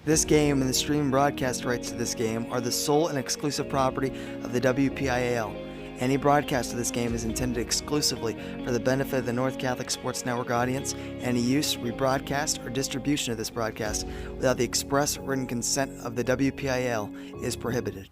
This game and the streaming broadcast rights to this game are the sole and exclusive property of the WPIAL. Any broadcast of this game is intended exclusively for the benefit of the North Catholic Sports Network audience. Any use, rebroadcast, or distribution of this broadcast without the express written consent of the WPIAL is prohibited.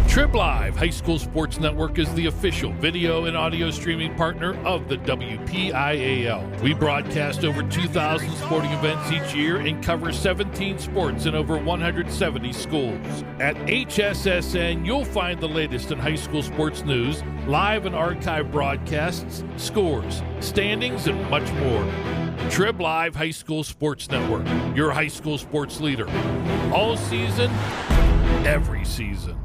Trib Live High School Sports Network is the official video and audio streaming partner of the WPIAL. We broadcast over 2,000 sporting events each year and cover 17 sports in over 170 schools. At HSSN, you'll find the latest in high school sports news, live and archive broadcasts, scores, standings, and much more. Trib Live High School Sports Network, your high school sports leader. All season, every season.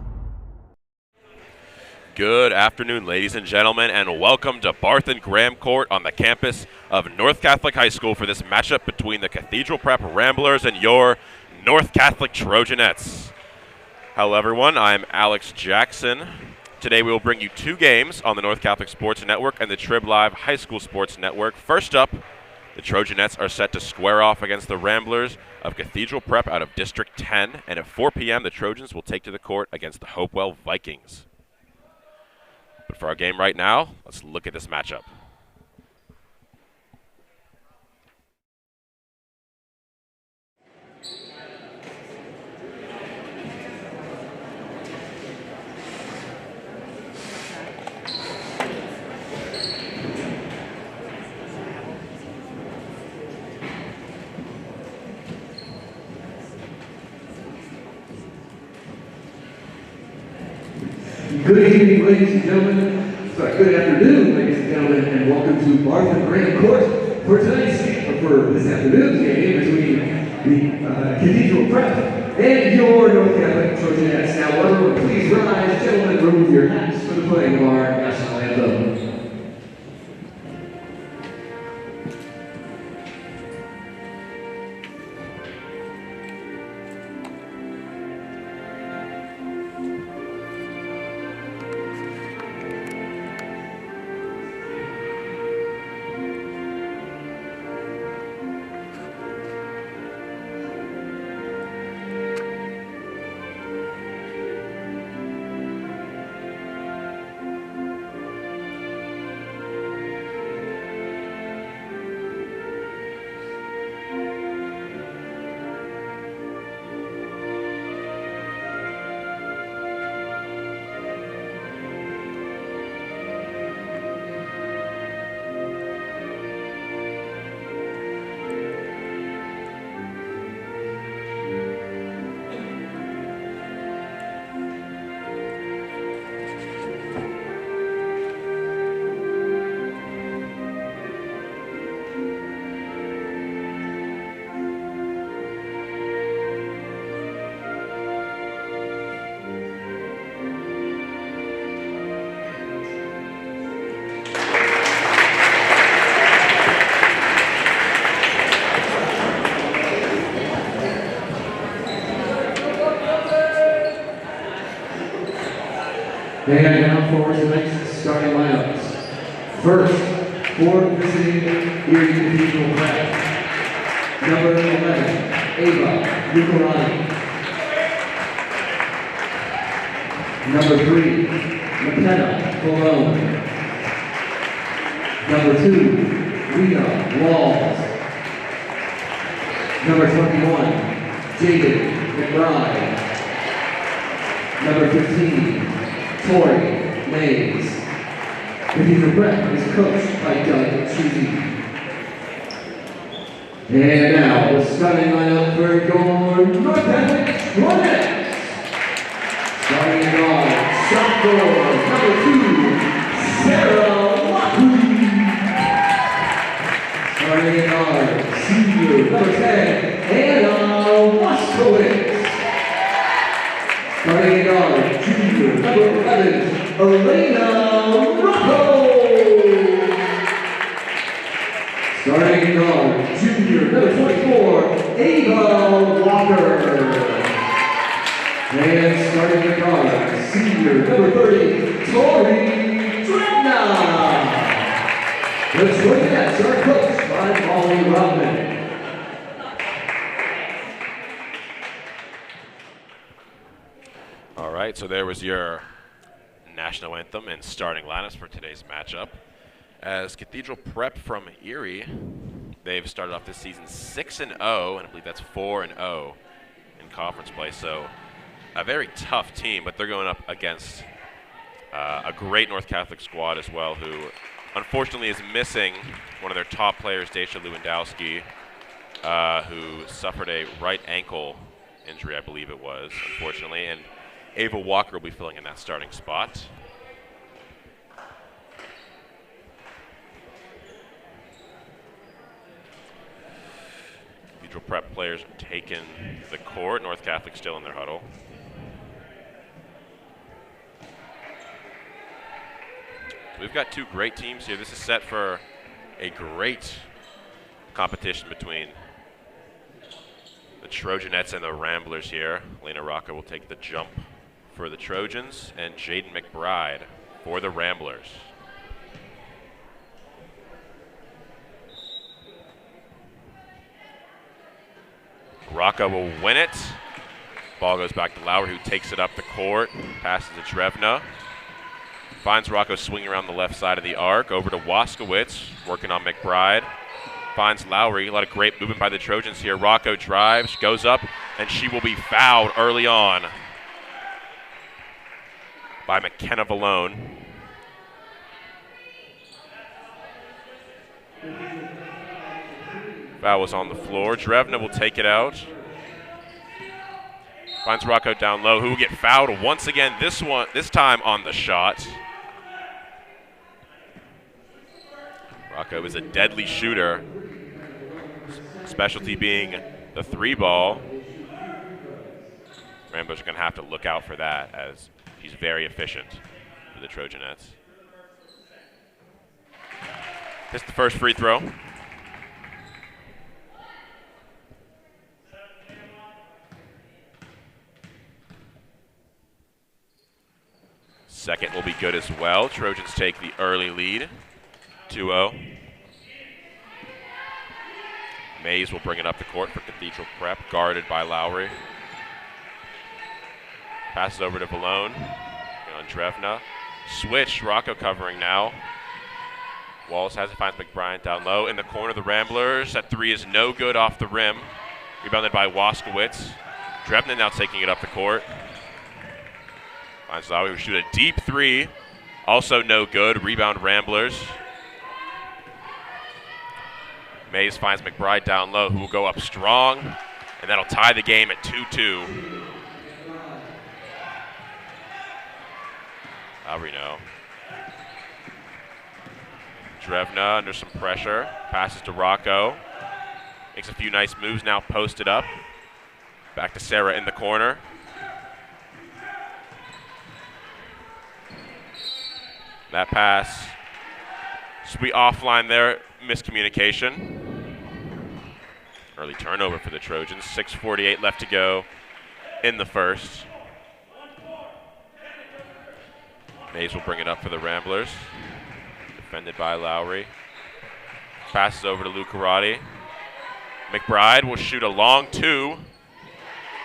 Good afternoon, ladies and gentlemen, and welcome to Barth and Graham Court on the campus of North Catholic High School for this matchup between the Cathedral Prep Ramblers and your North Catholic Trojanettes. Hello, everyone. I'm Alex Jackson. Today we will bring you two games on the North Catholic Sports Network and the Trib Live High School Sports Network. First up, the Trojanettes are set to square off against the Ramblers of Cathedral Prep out of District 10, and at 4 p.m. the Trojans will take to the court against the Hopewell Vikings. But for our game right now, let's look at this matchup. Good evening, ladies and gentlemen. Good afternoon, ladies and gentlemen, and welcome to Barth and Graham Court for tonight's game, for this afternoon's game between the Cathedral Prep and your North Catholic Trojanettes. Now, everyone, please rise, gentlemen, remove your hats for the playing of our national anthem. And now for tonight's starting lineups. First, for visiting Erie Cathedral Prep, number 11, Ava Lucarani. Number 3, McKenna Colon. Number 2, Rita Walls. Number 21, Jaden McBride. Number 15, Tori Mays. Cathedral Prep is coached by Doug Cheesy. And now, the starting lineup for your North Catholic Trojanettes. Starting in guard, sophomore, number 2, Sarah Lockley. Starting in guard, senior, number 10, Anna Waskowitz. Starting in guard, junior, number 11, Elena Rocco. Starting in guard, number 24, Ava Walker. And starting the guard, senior number 30, Tori Dragna. The Trojanettes are coached by Molly Rodman. All right, so there was your national anthem and starting lineups for today's matchup. As Cathedral Prep from Erie, they've started off this season 6-0, and I believe that's 4-0 in conference play. So a very tough team, but they're going up against a great North Catholic squad as well, who unfortunately is missing one of their top players, Daisha Lewandowski, who suffered a right ankle injury, I believe it was, unfortunately, and Ava Walker will be filling in that starting spot. Cathedral Prep players have taken the court. North Catholic still in their huddle. So we've got two great teams here. This is set for a great competition between the Trojanettes and the Ramblers here. Lena Rocca will take the jump for the Trojans, and Jaden McBride for the Ramblers. Rocca will win it. Ball goes back to Lowry, who takes it up the court, passes to Drevna. Finds Rocco swinging around the left side of the arc, over to Waskowitz, working on McBride. Finds Lowry, a lot of great movement by the Trojans here. Rocco drives, goes up, and she will be fouled early on by McKenna Valone. Foul was on the floor. Drevna will take it out. Finds Rocco down low, who will get fouled once again, this time on the shot. Rocco is a deadly shooter, specialty being the three ball. Ramblers are going to have to look out for that, as he's very efficient for the Trojanettes. Hits the first free throw. Second will be good as well. Trojans take the early lead, 2-0. Mays will bring it up the court for Cathedral Prep, guarded by Lowry. Passes over to Valone on Drevna. Switch, Rocco covering now. Wallace has it, finds McBride down low. In the corner, the Ramblers. That three is no good off the rim. Rebounded by Waskowitz. Drevna now taking it up the court. Finds Lowry, who shoot a deep three. Also no good. Rebound Ramblers. Mays finds McBride down low, who will go up strong, and that'll tie the game at 2-2. Lowry no. Drevna under some pressure. Passes to Rocco. Makes a few nice moves, now posted up. Back to Sarah in the corner. That pass, sweet offline there, miscommunication. Early turnover for the Trojans, 6:48 left to go in the first. Mays will bring it up for the Ramblers. Defended by Lowry. Passes over to Lucarati. McBride will shoot a long two,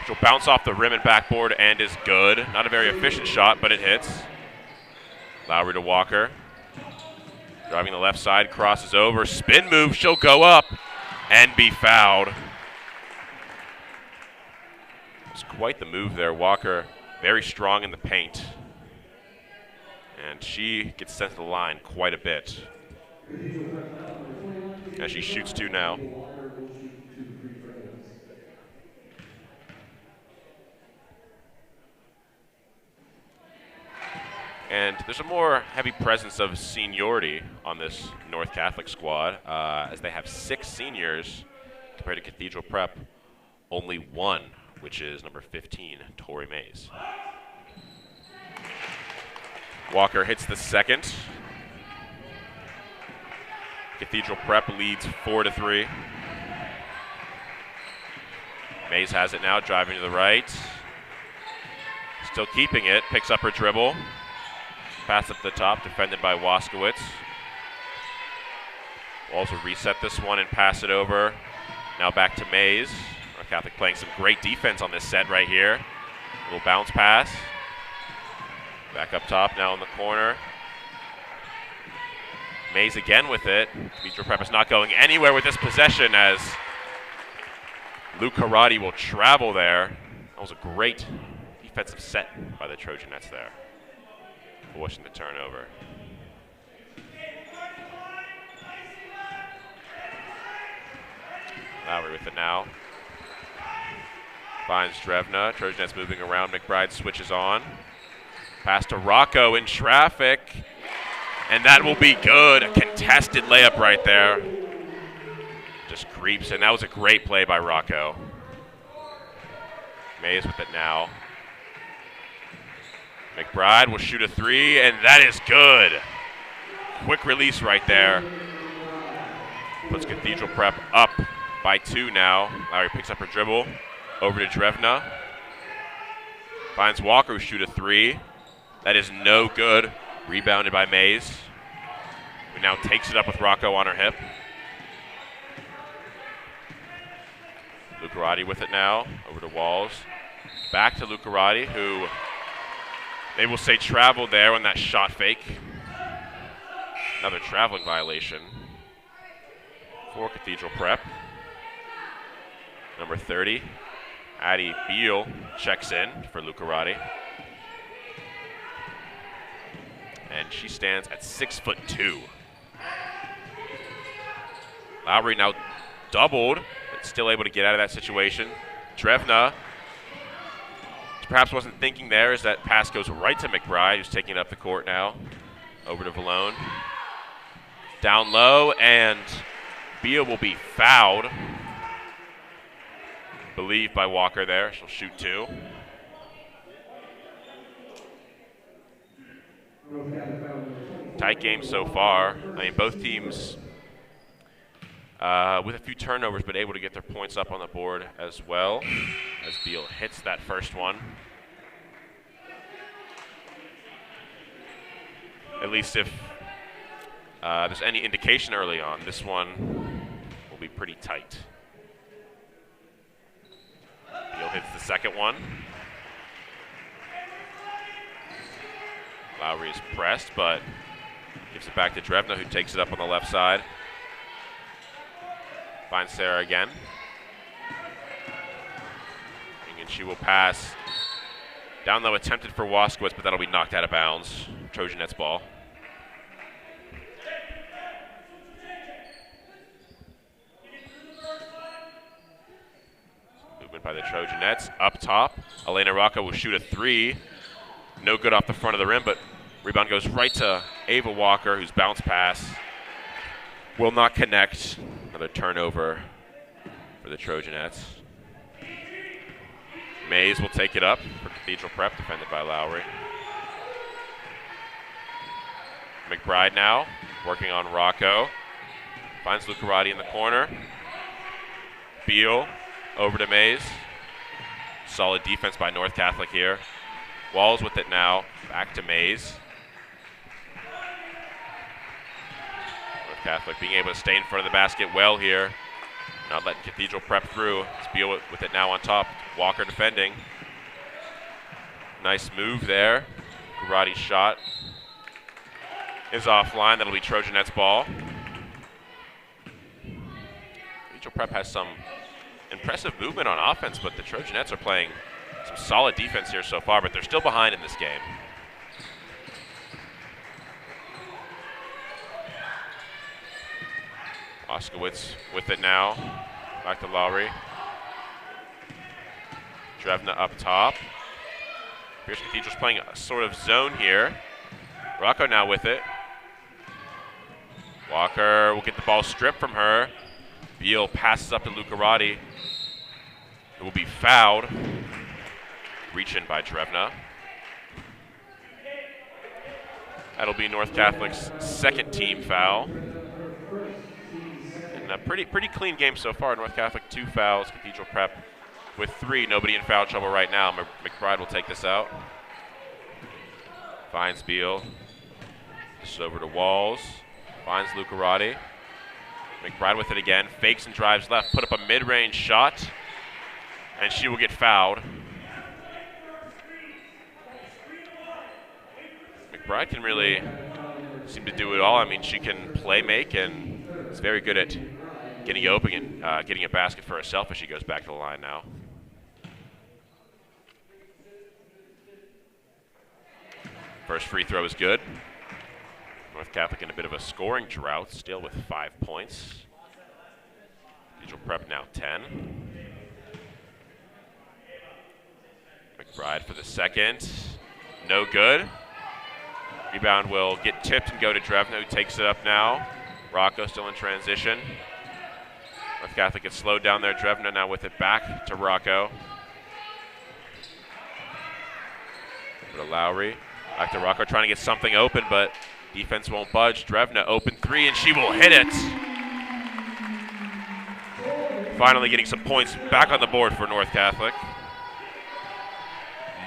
which will bounce off the rim and backboard and is good. Not a very efficient shot, but it hits. Lowry to Walker. Driving the left side, crosses over. Spin move, she'll go up and be fouled. It's quite the move there. Walker very strong in the paint. And she gets sent to the line quite a bit. As she shoots two now. And there's a more heavy presence of seniority on this North Catholic squad, as they have 6 seniors compared to Cathedral Prep, only 1, which is number 15, Tori Mays. Walker hits the second. Cathedral Prep leads 4-3. Mays has it now, driving to the right. Still keeping it, picks up her dribble. Pass up the top, defended by Waskowitz. Walls will reset this one and pass it over. Now back to Mays. North Catholic playing some great defense on this set right here. A little bounce pass. Back up top now in the corner. Mays again with it. Cathedral Prep is not going anywhere with this possession as Luke Haradi will travel there. That was a great defensive set by the Trojanettes there, forcing the turnover. Lowry with it now. Finds Drevna. Trojanettes moving around. McBride switches on. Pass to Rocco in traffic. And that will be good. A contested layup right there. Just creeps, and that was a great play by Rocco. Mays with it now. McBride will shoot a three, and that is good. Quick release right there. Puts Cathedral Prep up by 2 now. Lowry picks up her dribble. Over to Drevna. Finds Walker, who shoot a three. That is no good. Rebounded by Mays, who now takes it up with Rocco on her hip. Lucarati with it now. Over to Walls. Back to Lucarati, who they will say traveled there on that shot fake. Another traveling violation for Cathedral Prep. Number 30, Addie Beal checks in for Lucarati. And she stands at 6'2". Lowry now doubled, but still able to get out of that situation. Drevna perhaps wasn't thinking there as that pass goes right to McBride, who's taking up the court now. Over to Valone. Down low, and Beal will be fouled. Believed by Walker there. She'll shoot 2. Tight game so far. I mean, both teams with a few turnovers, but able to get their points up on the board as well, as Beal hits that first one. At least if there's any indication early on, this one will be pretty tight. Beal hits the second one. Lowry is pressed, but gives it back to Drevna, who takes it up on the left side. Finds Sarah again. And she will pass. Down low attempted for Waskowitz, but that'll be knocked out of bounds. Trojanettes ball. Movement by the Trojanettes. Up top, Elena Rocco will shoot a three. No good off the front of the rim, but rebound goes right to Ava Walker, whose bounce pass will not connect. Another turnover for the Trojanettes. Mays will take it up for Cathedral Prep, defended by Lowry. McBride now, working on Rocco. Finds Lucarati in the corner. Beal over to Mays. Solid defense by North Catholic here. Walls with it now, back to Mays. North Catholic being able to stay in front of the basket well here. Not letting Cathedral Prep through. It's Beal with it now on top. Walker defending. Nice move there. Karate shot is offline. That'll be Trojanettes ball. Cathedral Prep has some impressive movement on offense, but the Trojanettes are playing some solid defense here so far, but they're still behind in this game. Oskowitz with it now. Back to Lowry. Drevna up top. Pierce Cathedral's playing a sort of zone here. Rocco now with it. Walker will get the ball stripped from her. Beal passes up to Lucarati, who will be fouled. Reach in by Drevna. That'll be North Catholic's second team foul. And a pretty clean game so far. North Catholic 2 fouls, Cathedral Prep with 3. Nobody in foul trouble right now. McBride will take this out. Finds Beal. This is over to Walls. Finds Lucarati. McBride with it again. Fakes and drives left. Put up a mid-range shot. And she will get fouled. McBride can really seem to do it all. I mean, she can play make and is very good at getting open and getting a basket for herself as she goes back to the line now. First free throw is good. North Catholic in a bit of a scoring drought, still with 5 points. Cathedral Prep now 10. McBride for the second. No good. Rebound will get tipped and go to Drevna, who takes it up now. Rocco still in transition. North Catholic gets slowed down there. Drevna now with it back to Rocco. Over to Lowry. Back to Rocco, trying to get something open, but defense won't budge. Drevna open 3, and she will hit it. Finally getting some points back on the board for North Catholic.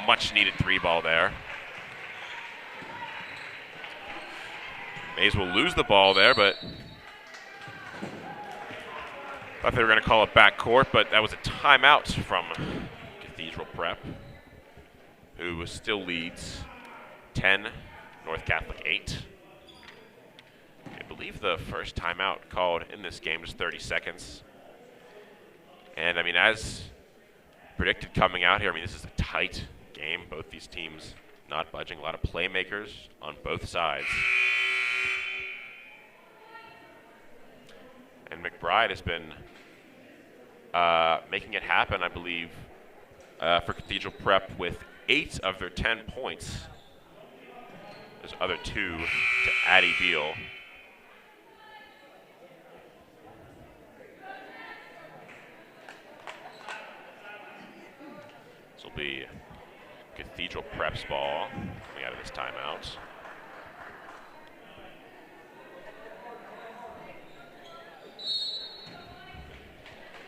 Much needed 3-ball there. Mays will lose the ball there, but thought they were going to call it backcourt, but that was a timeout from Cathedral Prep, who still leads 10, North Catholic 8. I believe the first timeout called in this game was 30 seconds. And I mean, as predicted coming out here, I mean, this is a tight game. Both these teams not budging. A lot of playmakers on both sides. And McBride has been making it happen, I believe, for Cathedral Prep with 8 of their 10 points. There's other 2 to Addie Beal. This will be Cathedral Prep's ball coming out of this timeout.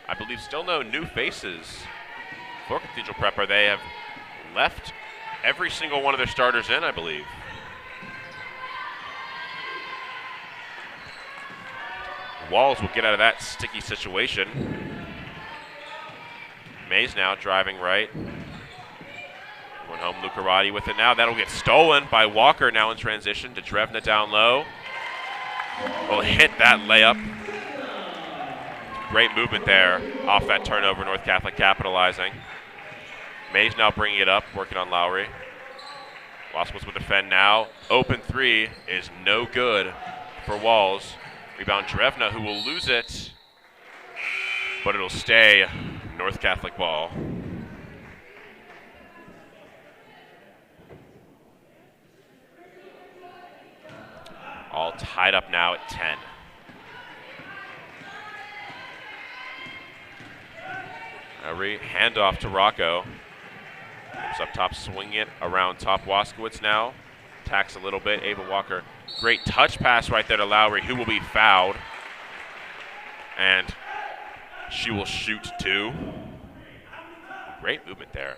I believe still no new faces for Cathedral Prep. They have left every single one of their starters in, I believe. Walls will get out of that sticky situation. Mays now driving right. Going home, Lucarati with it now. That'll get stolen by Walker now in transition to Drevna down low. Will hit that layup. Great movement there off that turnover. North Catholic capitalizing. Mays now bringing it up, working on Lowry. Waspos will defend now. Open 3 is no good for Walls. Rebound Drevna, who will lose it, but it'll stay North Catholic ball. All tied up now at 10. Handoff to Rocco. Moves up top, swinging it around top. Waskowitz now attacks a little bit. Ava Walker, great touch pass right there to Lowry, who will be fouled. And she will shoot 2. Great movement there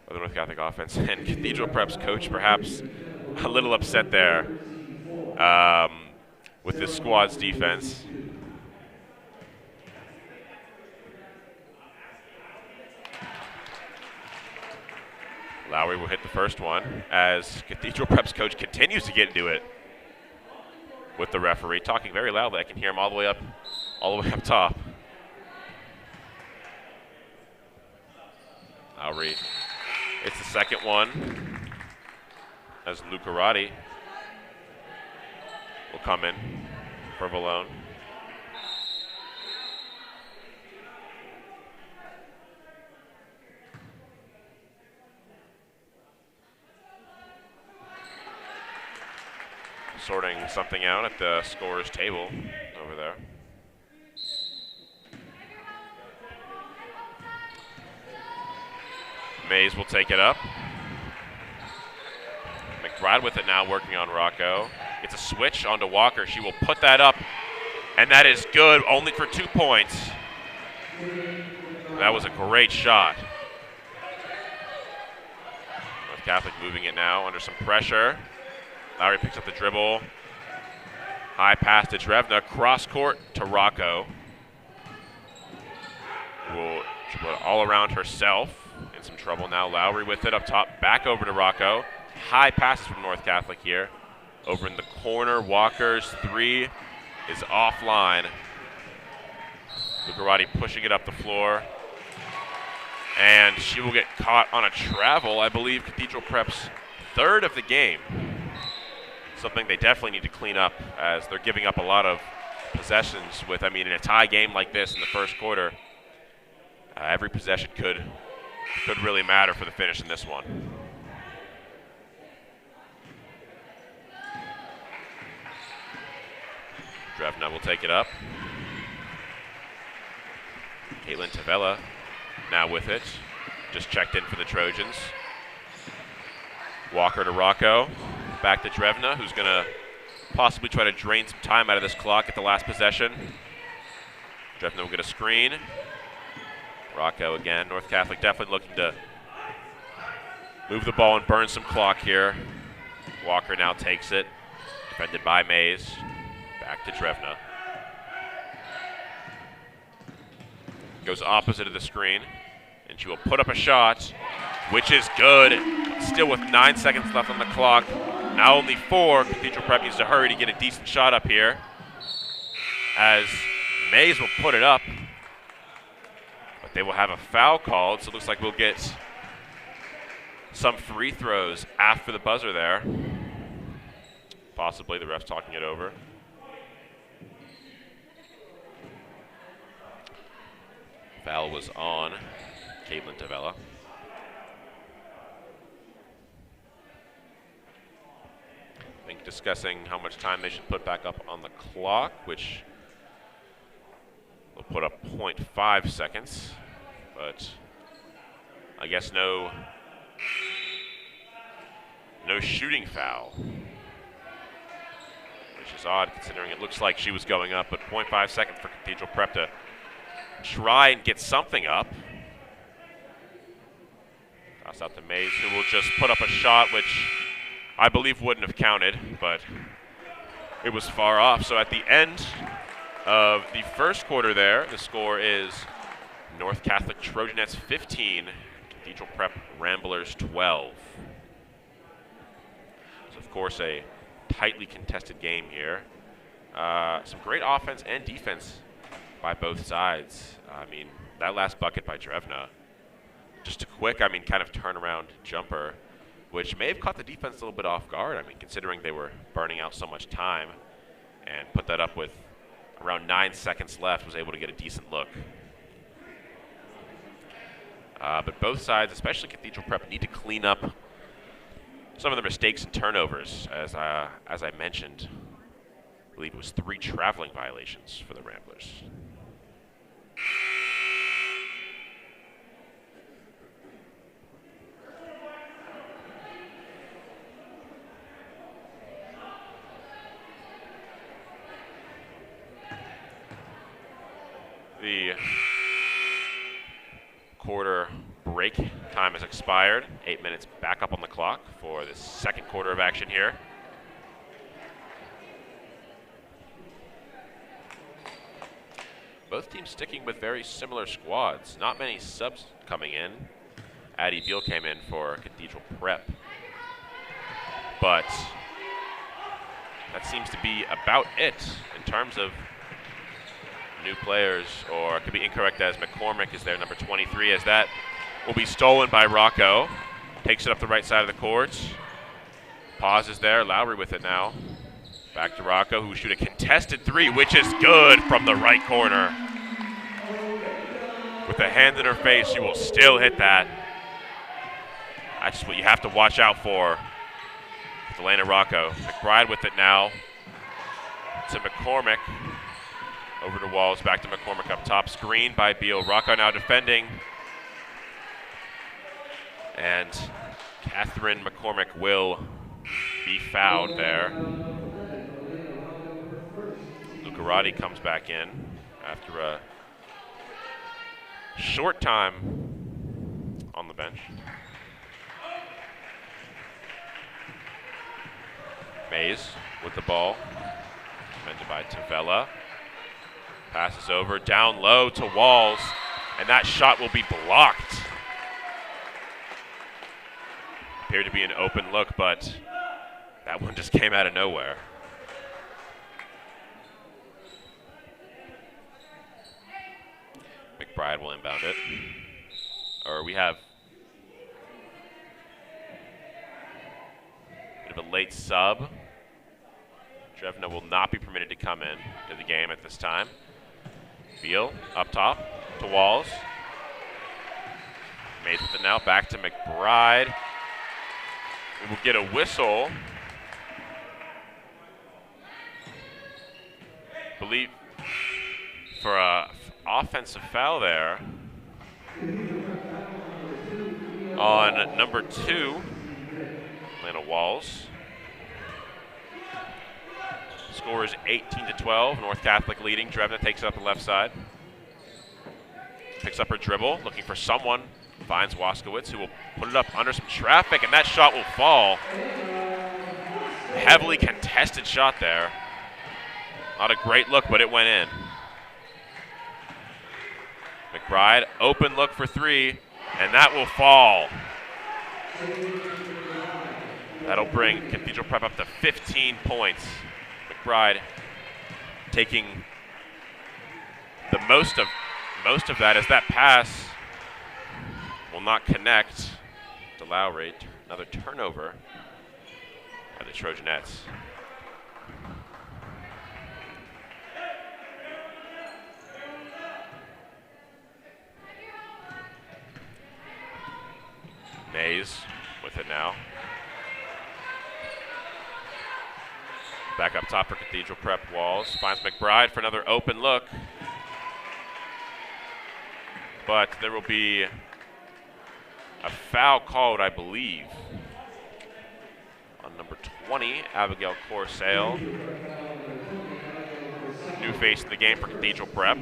of the North Catholic offense. And Cathedral Prep's coach perhaps a little upset there with this squad's defense. Lowry will hit the first one as Cathedral Prep's coach continues to get into it with the referee, talking very loudly. I can hear him all the way up top. Lowry hits the second one as Lucarati will come in for Valone. Sorting something out at the scorer's table over there. Mays will take it up. McBride with it now, working on Rocco. It's a switch onto Walker. She will put that up, and that is good, only for 2 points. That was a great shot. North Catholic moving it now under some pressure. Lowry picks up the dribble. High pass to Drevna, cross court to Rocco. Will dribble it all around herself. In some trouble now. Lowry with it up top, back over to Rocco. High passes from North Catholic here. Over in the corner, Walker's three is offline. Lucarati pushing it up the floor. And she will get caught on a travel, I believe Cathedral Prep's third of the game. Something they definitely need to clean up, as they're giving up a lot of possessions with, in a tie game like this in the first quarter, every possession could really matter for the finish in this one. Drevna will take it up. Caitlin Tavella now with it. Just checked in for the Trojans. Walker to Rocco. Back to Drevna, who's going to possibly try to drain some time out of this clock at the last possession. Drevna will get a screen. Rocco again. North Catholic definitely looking to move the ball and burn some clock here. Walker now takes it. Defended by Mays. Back to Drevna. Goes opposite of the screen. And she will put up a shot, which is good. Still with 9 seconds left on the clock. Now only 4. Cathedral Prep needs to hurry to get a decent shot up here, as Mays will put it up. But they will have a foul called, so it looks like we'll get some free throws after the buzzer there. Possibly the ref's talking it over. Foul was on Caitlin Tavella. I think discussing how much time they should put back up on the clock, which will put up 0.5 seconds, but I guess no shooting foul, which is odd considering it looks like she was going up, but 0.5 seconds for Cathedral Prep to try and get something up. Toss out to Mays, who will just put up a shot, which I believe wouldn't have counted, but it was far off. So at the end of the first quarter there, the score is North Catholic Trojanettes 15, Cathedral Prep Ramblers 12. So of course a tightly contested game here. Some great offense and defense by both sides. That last bucket by Drevna, just a quick, kind of turnaround jumper, which may have caught the defense a little bit off guard. Considering they were burning out so much time, and put that up with around 9 seconds left, was able to get a decent look. But both sides, especially Cathedral Prep, need to clean up some of the mistakes and turnovers. As I mentioned, I believe it was 3 traveling violations for the Ramblers. The quarter break time has expired. 8 minutes back up on the clock for the second quarter of action here. Both teams sticking with very similar squads. Not many subs coming in. Addie Beal came in for Cathedral Prep, but that seems to be about it in terms of new players, or it could be incorrect, as McCormick is there, number 23, as that will be stolen by Rocco. Takes it up the right side of the court. Pauses there. Lowry with it now. Back to Rocco, who shoot a contested 3, which is good from the right corner. With the hand in her face, she will still hit that. That's just what you have to watch out for with Elena Rocco. McBride with it now to McCormick. Over to Walls, back to McCormick up top. Screen by Beal. Rocco now defending. And Catherine McCormick will be fouled there. Lucarati comes back in after a short time on the bench. Mays with the ball. Defended by Tavella. Passes over down low to Walls, and that shot will be blocked. Appeared to be an open look, but that one just came out of nowhere. McBride will inbound it. Or we have a bit of a late sub. Drevna will not be permitted to come in to the game at this time. Beal up top to Walls. Mays with it now, back to McBride. We will get a whistle. Believe for a offensive foul there on number 2, Atlanta Walls. Score is 18-12. North Catholic leading. Drevna takes it up the left side. Picks up her dribble, looking for someone. Finds Waskowitz, who will put it up under some traffic, and that shot will fall. Heavily contested shot there. Not a great look, but it went in. McBride, open look for 3, and that will fall. That'll bring Cathedral Prep up to 15 points. McBride taking the most of that as that pass will not connect to Lowry. Another turnover by the Trojanettes. Mays with it now. Back up top for Cathedral Prep. Walls finds McBride for another open look. But there will be a foul called, I believe, on number 20, Abigail Corsale. New face in the game for Cathedral Prep,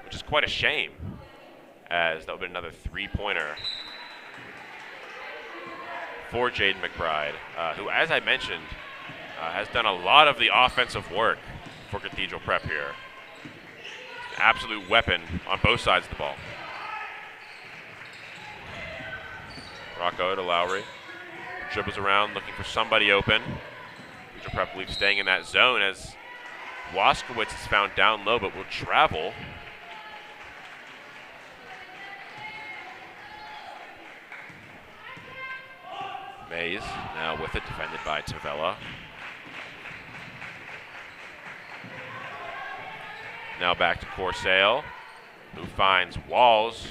which is quite a shame, as that would be another 3-pointer for Jaden McBride, who, as I mentioned, has done a lot of the offensive work for Cathedral Prep here. An absolute weapon on both sides of the ball. Rocco to Lowry. Dribbles around looking for somebody open. Cathedral Prep believes staying in that zone as Waskowitz is found down low but will travel. Mays now with it, defended by Tavella. Now back to Corsale, who finds Walls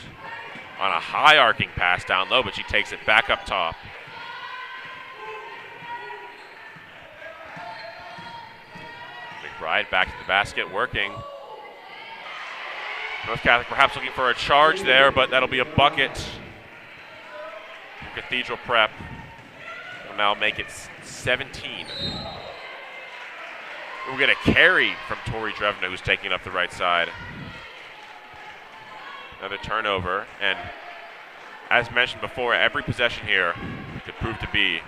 on a high arcing pass down low, but she takes it back up top. McBride back to the basket, working. North Catholic perhaps looking for a charge there, but that'll be a bucket. Cathedral Prep will now make it 17. We'll get a carry from Tori Drevna, who's taking up the right side. Another turnover, and as mentioned before, every possession here could prove to be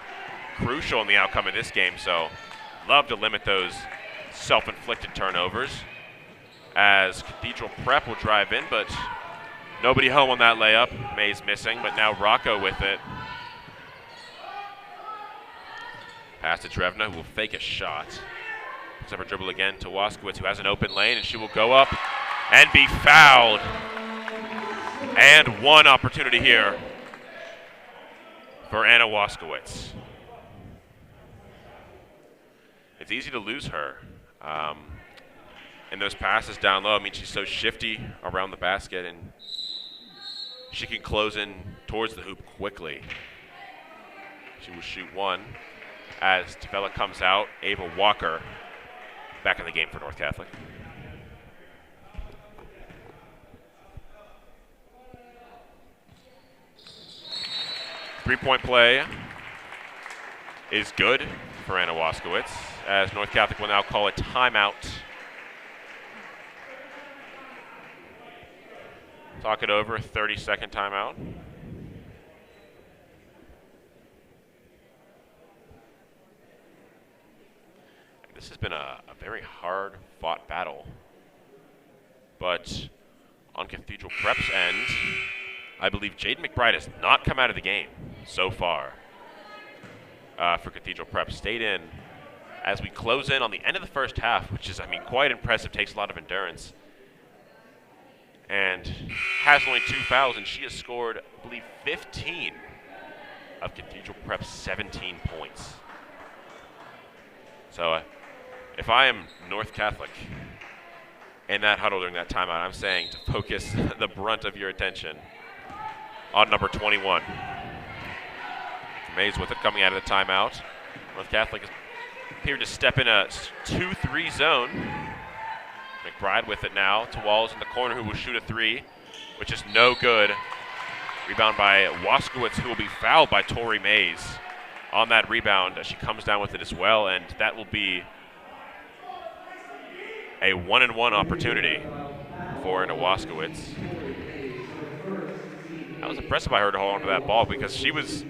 crucial in the outcome of this game, so love to limit those self-inflicted turnovers, as Cathedral Prep will drive in, but nobody home on that layup. Mays missing, but now Rocco with it. Pass to Drevna, who will fake a shot. Picks up her dribble again to Waskowitz, who has an open lane, and she will go up and be fouled. And one opportunity here for Anna Waskowitz. It's easy to lose her. And those passes down low, I mean, she's so shifty around the basket, and she can close in towards the hoop quickly. She will shoot one as Tavella comes out. Ava Walker back in the game for North Catholic. Three-point play is good for Anna Waskowitz, as North Catholic will now call a timeout. Talk it over, 30-second timeout. This has been a very hard-fought battle. But on Cathedral Prep's end, I believe Jaden McBride has not come out of the game so far for Cathedral Prep. Stayed in as we close in on the end of the first half, which is, I mean, quite impressive, takes a lot of endurance. And has only 2 fouls, and she has scored, I believe, 15 of Cathedral Prep's 17 points. So if I am North Catholic in that huddle during that timeout, I'm saying to focus the brunt of your attention on number 21. Mays with it coming out of the timeout. North Catholic has appeared to step in a 2-3 zone. McBride with it now to Walls in the corner, who will shoot a 3, which is no good. Rebound by Waskowitz, who will be fouled by Tori Mays on that rebound as she comes down with it as well, and that will be a 1-and-1 opportunity for Anna Waskowitz. That was impressive by her to hold on to that ball because she was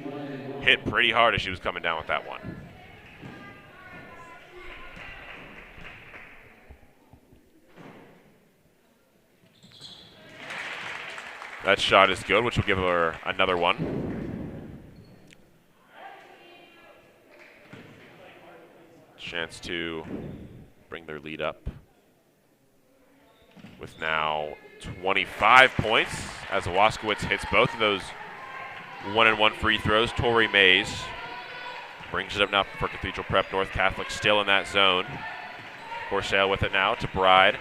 hit pretty hard as she was coming down with that one. That shot is good, which will give her another one. Chance to bring their lead up with now 25 points as Waskowitz hits both of those 1-and-1 free throws. Tori Mays brings it up now for Cathedral Prep. North Catholic still in that zone. Corsale with it now to Bride.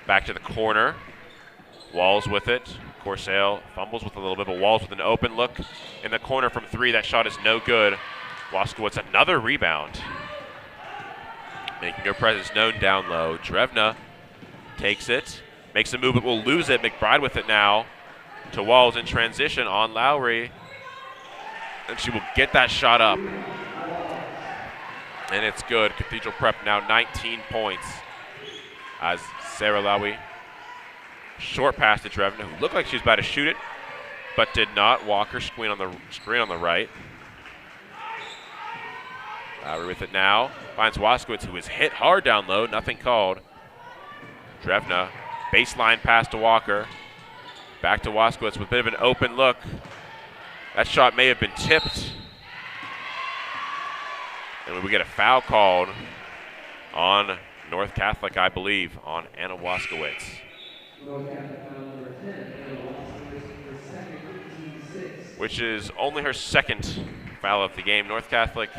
Back to the corner. Walls with it. Corsale fumbles with a little bit, but Walls with an open look in the corner from 3. That shot is no good. Waskowitz another rebound. Making her presence known down low. Drevna takes it, makes a move, but will lose it. McBride with it now to Walls in transition on Lowry. And she will get that shot up. And it's good. Cathedral Prep now 19 points as Sarah Lowry. Short pass to Drevna, who looked like she was about to shoot it, but did not. Walker screen on the right. Lowry with it now. Finds Waskowitz, who is hit hard down low. Nothing called. Drevna, baseline pass to Walker. Back to Waskowitz with a bit of an open look. That shot may have been tipped. And we get a foul called on North Catholic, I believe, on Anna Waskowitz. Which is only her second foul of the game. North Catholic,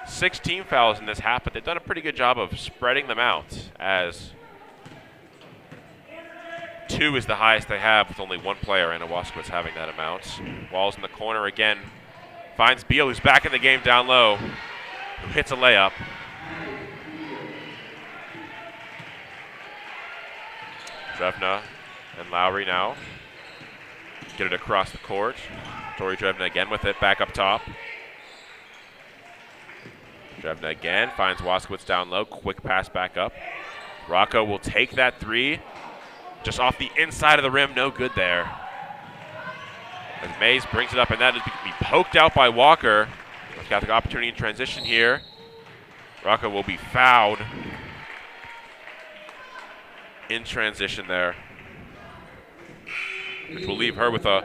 16 fouls in this half, but they've done a pretty good job of spreading them out, as 2 is the highest they have with only 1 player, Anna Waskowitz, having that amount. Walls in the corner again. Finds Beal, who's back in the game down low, who hits a layup. Drevna and Lowry now get it across the court. Tori Drevna again with it, back up top. Drevna again finds Waskowitz down low, quick pass back up. Rocco will take that 3, just off the inside of the rim, no good there. As Mays brings it up, and that is be poked out by Walker. North Catholic opportunity in transition here. Rocco will be fouled in transition there, which will leave her with a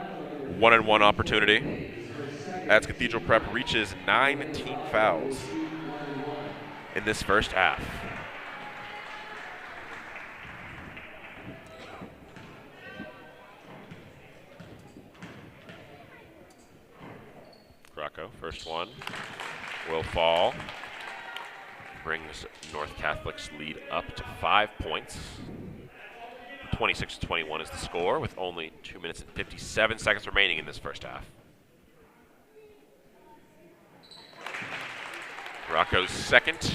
1-and-1 opportunity as Cathedral Prep reaches 19 fouls in this first half. Rocco, first one, will fall. Brings North Catholic's lead up to 5 points. 26-21 is the score, with only 2 minutes and 57 seconds remaining in this first half. Rocco's second,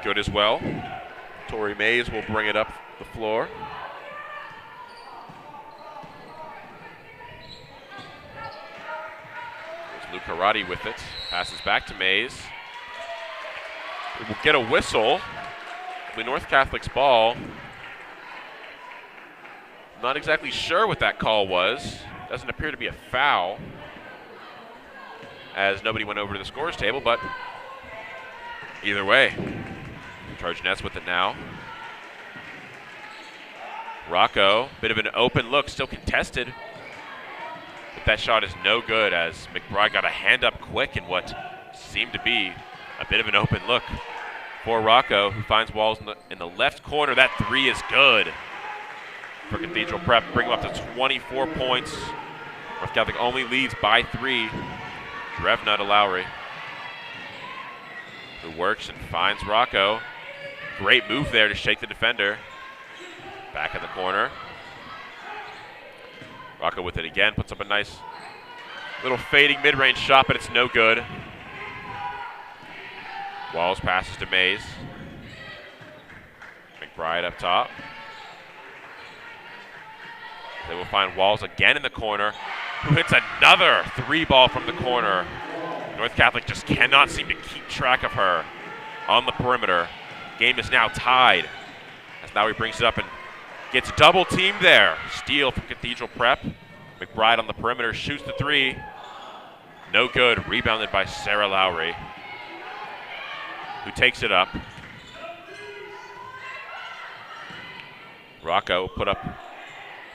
good as well. Tori Mays will bring it up the floor. There's Luke Harati with it. Passes back to Mays. We will get a whistle. It'll be North Catholic's ball. Not exactly sure what that call was. Doesn't appear to be a foul, as nobody went over to the scores table, but either way, Trojanettes with it now. Rocco, bit of an open look, still contested. But that shot is no good, as McBride got a hand up quick in what seemed to be a bit of an open look for Rocco, who finds Walls in the left corner. That three is good for Cathedral Prep, bring him up to 24 points. North Catholic only leads by 3. Drevna to Lowry, who works and finds Rocco. Great move there to shake the defender. Back in the corner. Rocco with it again, puts up a nice little fading mid-range shot, but it's no good. Walls passes to Mays. McBride up top. They will find Walls again in the corner, who hits another 3-ball from the corner. North Catholic just cannot seem to keep track of her on the perimeter. Game is now tied, as Lowry brings it up and gets double teamed there. Steal from Cathedral Prep. McBride on the perimeter, shoots the 3. No good, rebounded by Sarah Lowry, who takes it up. Rocco put up a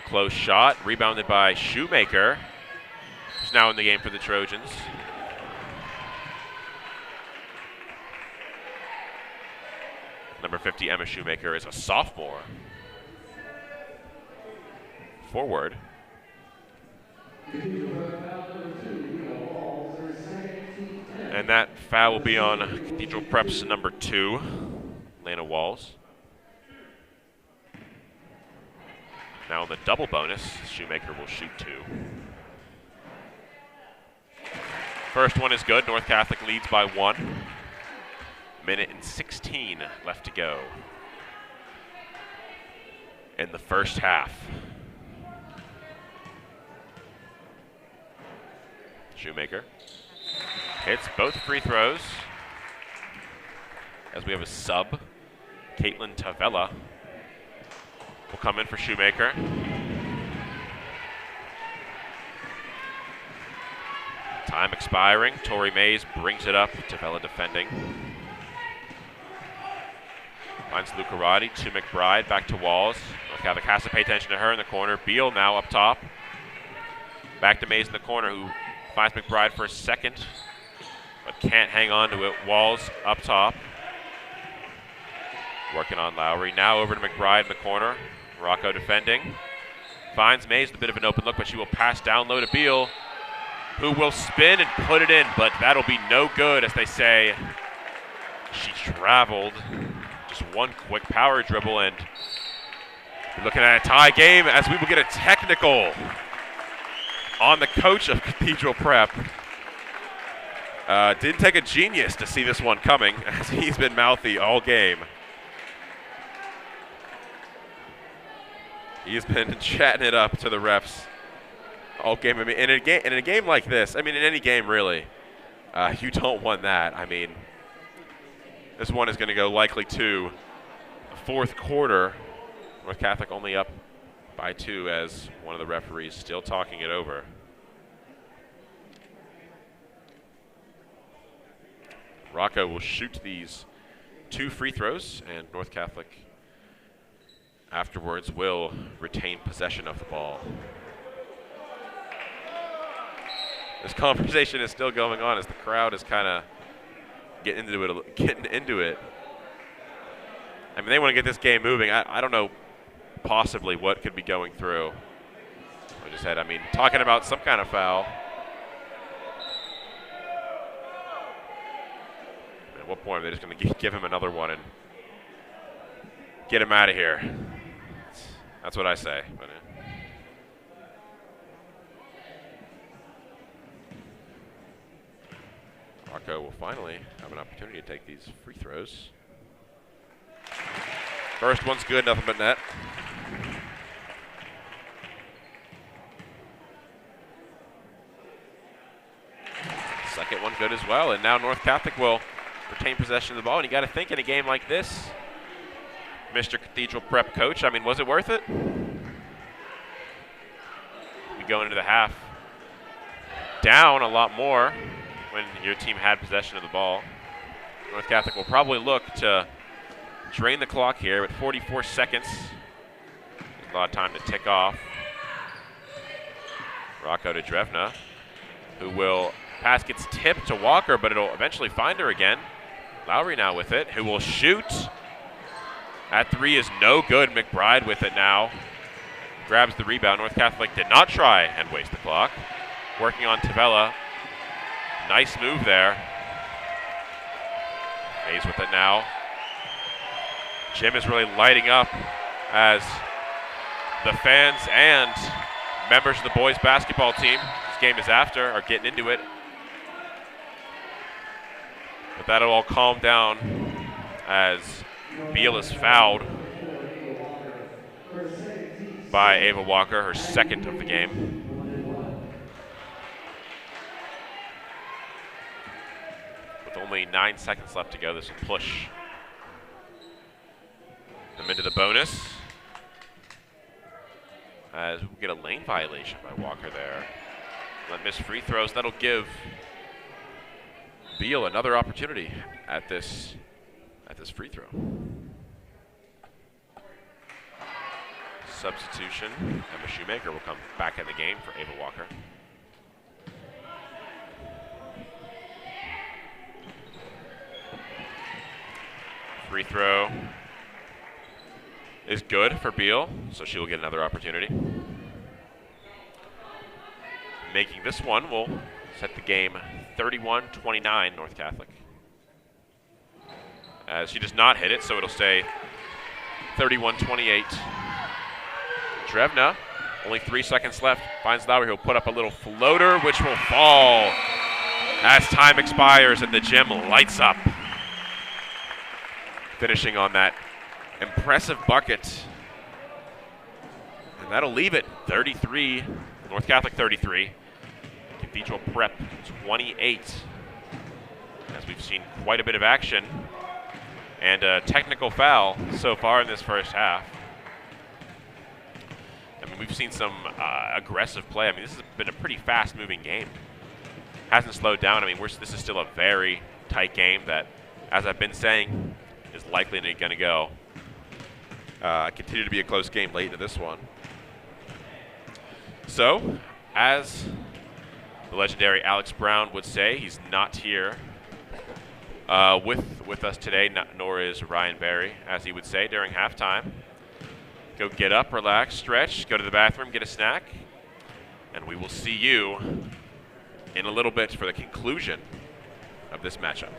close shot, rebounded by Shoemaker, who's now in the game for the Trojans. Number 50, Emma Shoemaker, is a sophomore. Forward. And that foul will be on Cathedral Prep's number 2, Lana Walls. Now in the double bonus, Shoemaker will shoot 2. First one is good. North Catholic leads by 1. Minute and 16 left to go in the first half. Shoemaker hits both free throws, as we have a sub. Caitlin Tavella will come in for Shoemaker. Time expiring. Tori Mays brings it up. Tavella defending. Finds Lucarati to McBride, back to Walls. North Catholic has to pay attention to her in the corner. Beal now up top. Back to Mays in the corner, who finds McBride for a second, but can't hang on to it. Walls up top. Working on Lowry. Now over to McBride in the corner. Rocco defending. Finds Mays with a bit of an open look, but she will pass down low to Beal, who will spin and put it in, but that'll be no good, as they say. She traveled. Just one quick power dribble, and we're looking at a tie game, as we will get a technical on the coach of Cathedral Prep. Didn't take a genius to see this one coming, as he's been mouthy all game. He's been chatting it up to the refs all game. I mean, in a game like this, I mean, in any game really, you don't want that. I mean, this one is going to go likely to the fourth quarter. North Catholic only up by 2, as one of the referees still talking it over. Rocco will shoot these 2 free throws, and North Catholic afterwards will retain possession of the ball. This conversation is still going on, as the crowd is kind of getting into it. I mean, they want to get this game moving. I don't know possibly what could be going through. I just had, talking about some kind of foul. At what point are they just going to give him another one and get him out of here? That's what I say. But, Rocco will finally have an opportunity to take these free throws. First one's good, nothing but net. Second one good as well, and now North Catholic will retain possession of the ball. And you got to think, in a game like this, Mr. Cathedral Prep coach, was it worth it? going into the half down a lot more when your team had possession of the ball. North Catholic will probably look to drain the clock here with 44 seconds. There's a lot of time to tick off. Rocco to Drevna, who will pass, gets tipped to Walker, but it'll eventually find her again. Lowry now with it, who will shoot. At three is no good. McBride with it now. Grabs the rebound. North Catholic did not try and waste the clock. Working on Tavella. Nice move there. Mays with it now. Jim is really lighting up as the fans and members of the boys basketball team, this game is after, are getting into it. But that'll all calm down as Beal is fouled by Ava Walker, her second of the game. With only 9 seconds left to go, this will push them into the bonus. As we get a lane violation by Walker there. Let miss free throws. That'll give Beal another opportunity at this free throw. Substitution. Emma Shoemaker will come back in the game for Ava Walker. Free throw is good for Beal, so she will get another opportunity. Making this one will set the game 31-29 North Catholic. As she does not hit it, so it'll stay 31-28. Drevna, only 3 seconds left, finds Lowry, who'll put up a little floater, which will fall as time expires and the gym lights up. Finishing on that impressive bucket. And that'll leave it 33, North Catholic 33, Cathedral Prep 28. As we've seen quite a bit of action and a technical foul so far in this first half. I mean, we've seen some aggressive play. I mean, this has been a pretty fast-moving game. Hasn't slowed down. I mean, this is still a very tight game that, as I've been saying, is likely going to go. Continue to be a close game late into this one. So, as the legendary Alex Brown would say, he's not here with us today, nor is Ryan Berry, as he would say during halftime. Go get up, relax, stretch, go to the bathroom, get a snack, and we will see you in a little bit for the conclusion of this matchup.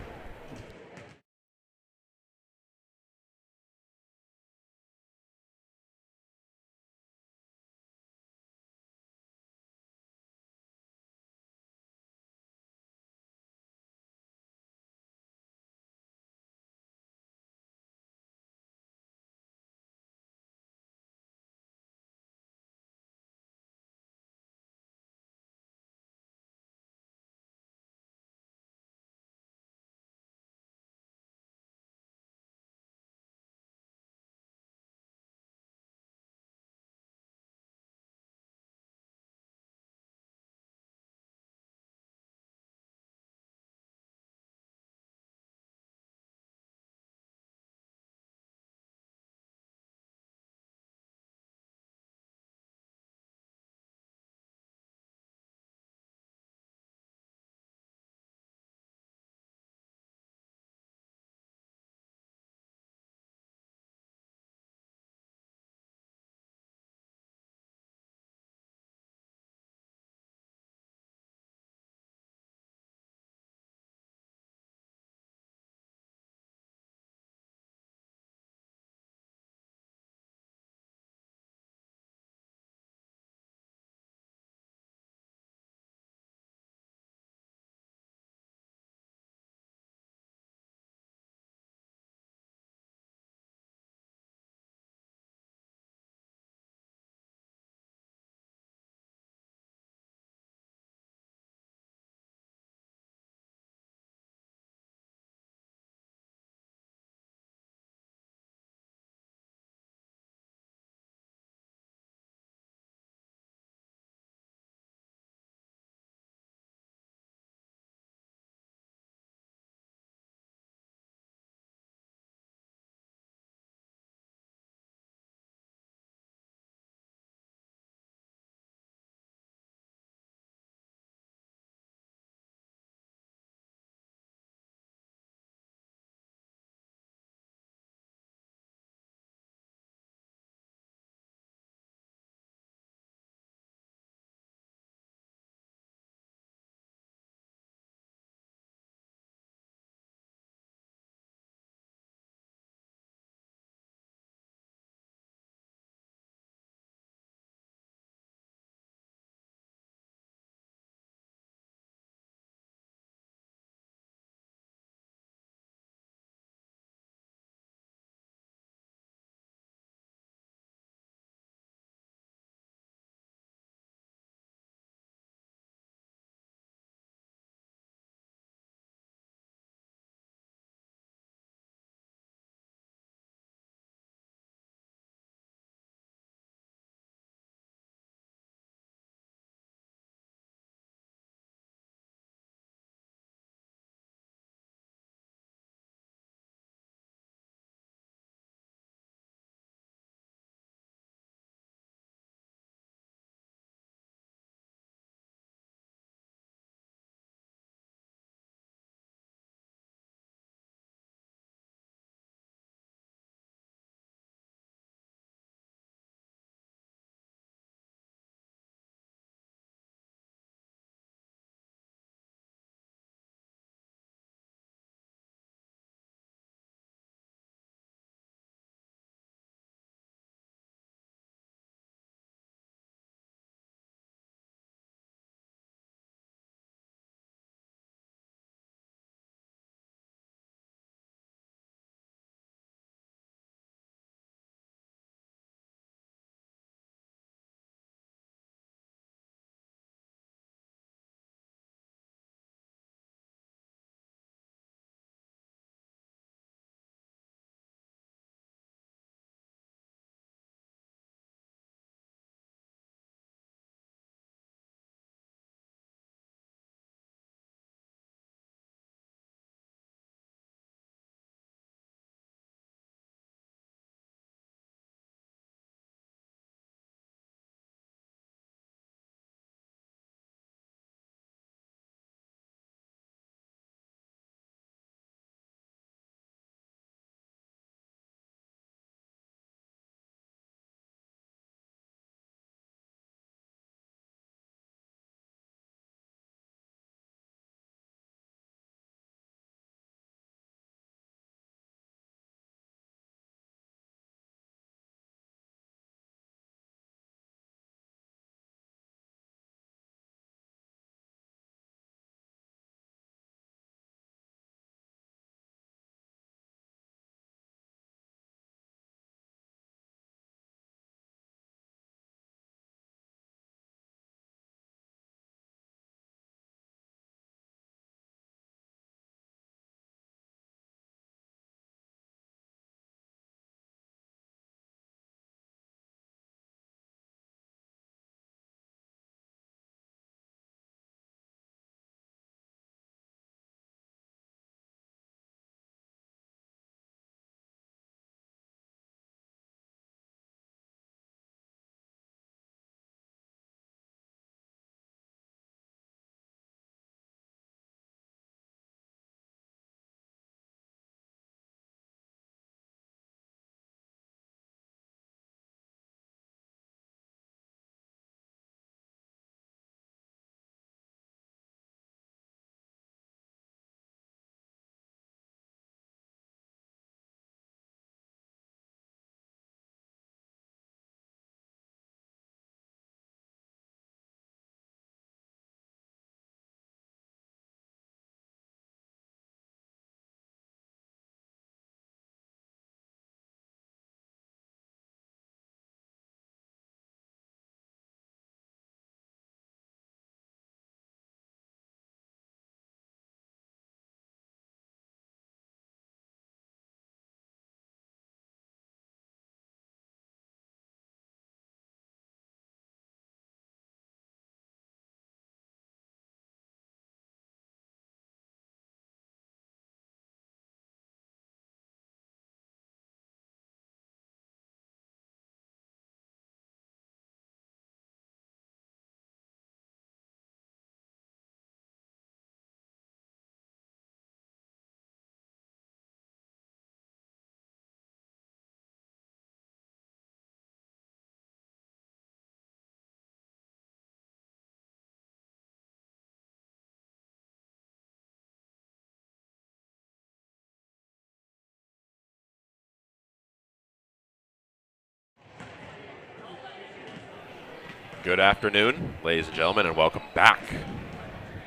Good afternoon, ladies and gentlemen, and welcome back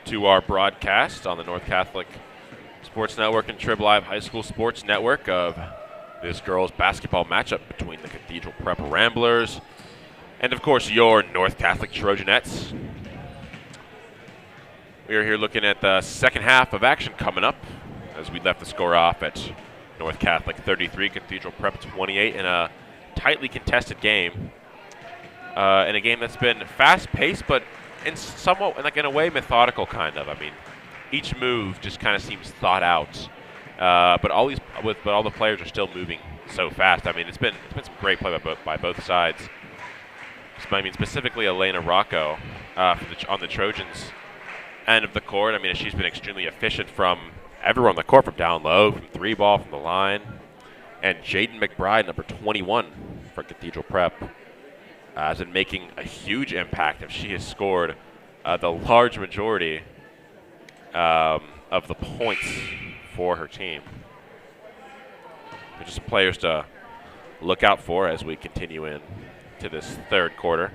to our broadcast on the North Catholic Sports Network and Trib Live High School Sports Network of this girls basketball matchup between the Cathedral Prep Ramblers and, of course, your North Catholic Trojanettes. We are here looking at the second half of action coming up as we left the score off at North Catholic 33, Cathedral Prep 28 in a tightly contested game. In a game that's been fast-paced, but in somewhat, like in a way, methodical kind of. I mean, each move just kind of seems thought out, but all the players are still moving so fast. I mean, it's been some great play by both sides. I mean, specifically Elena Rocco on the Trojans end of the court. I mean, she's been extremely efficient from everywhere on the court, from down low, from three ball, from the line, and Jaden McBride, number 21 for Cathedral Prep, has been making a huge impact. She has scored the large majority of the points for her team. They're just some players to look out for as we continue into this third quarter.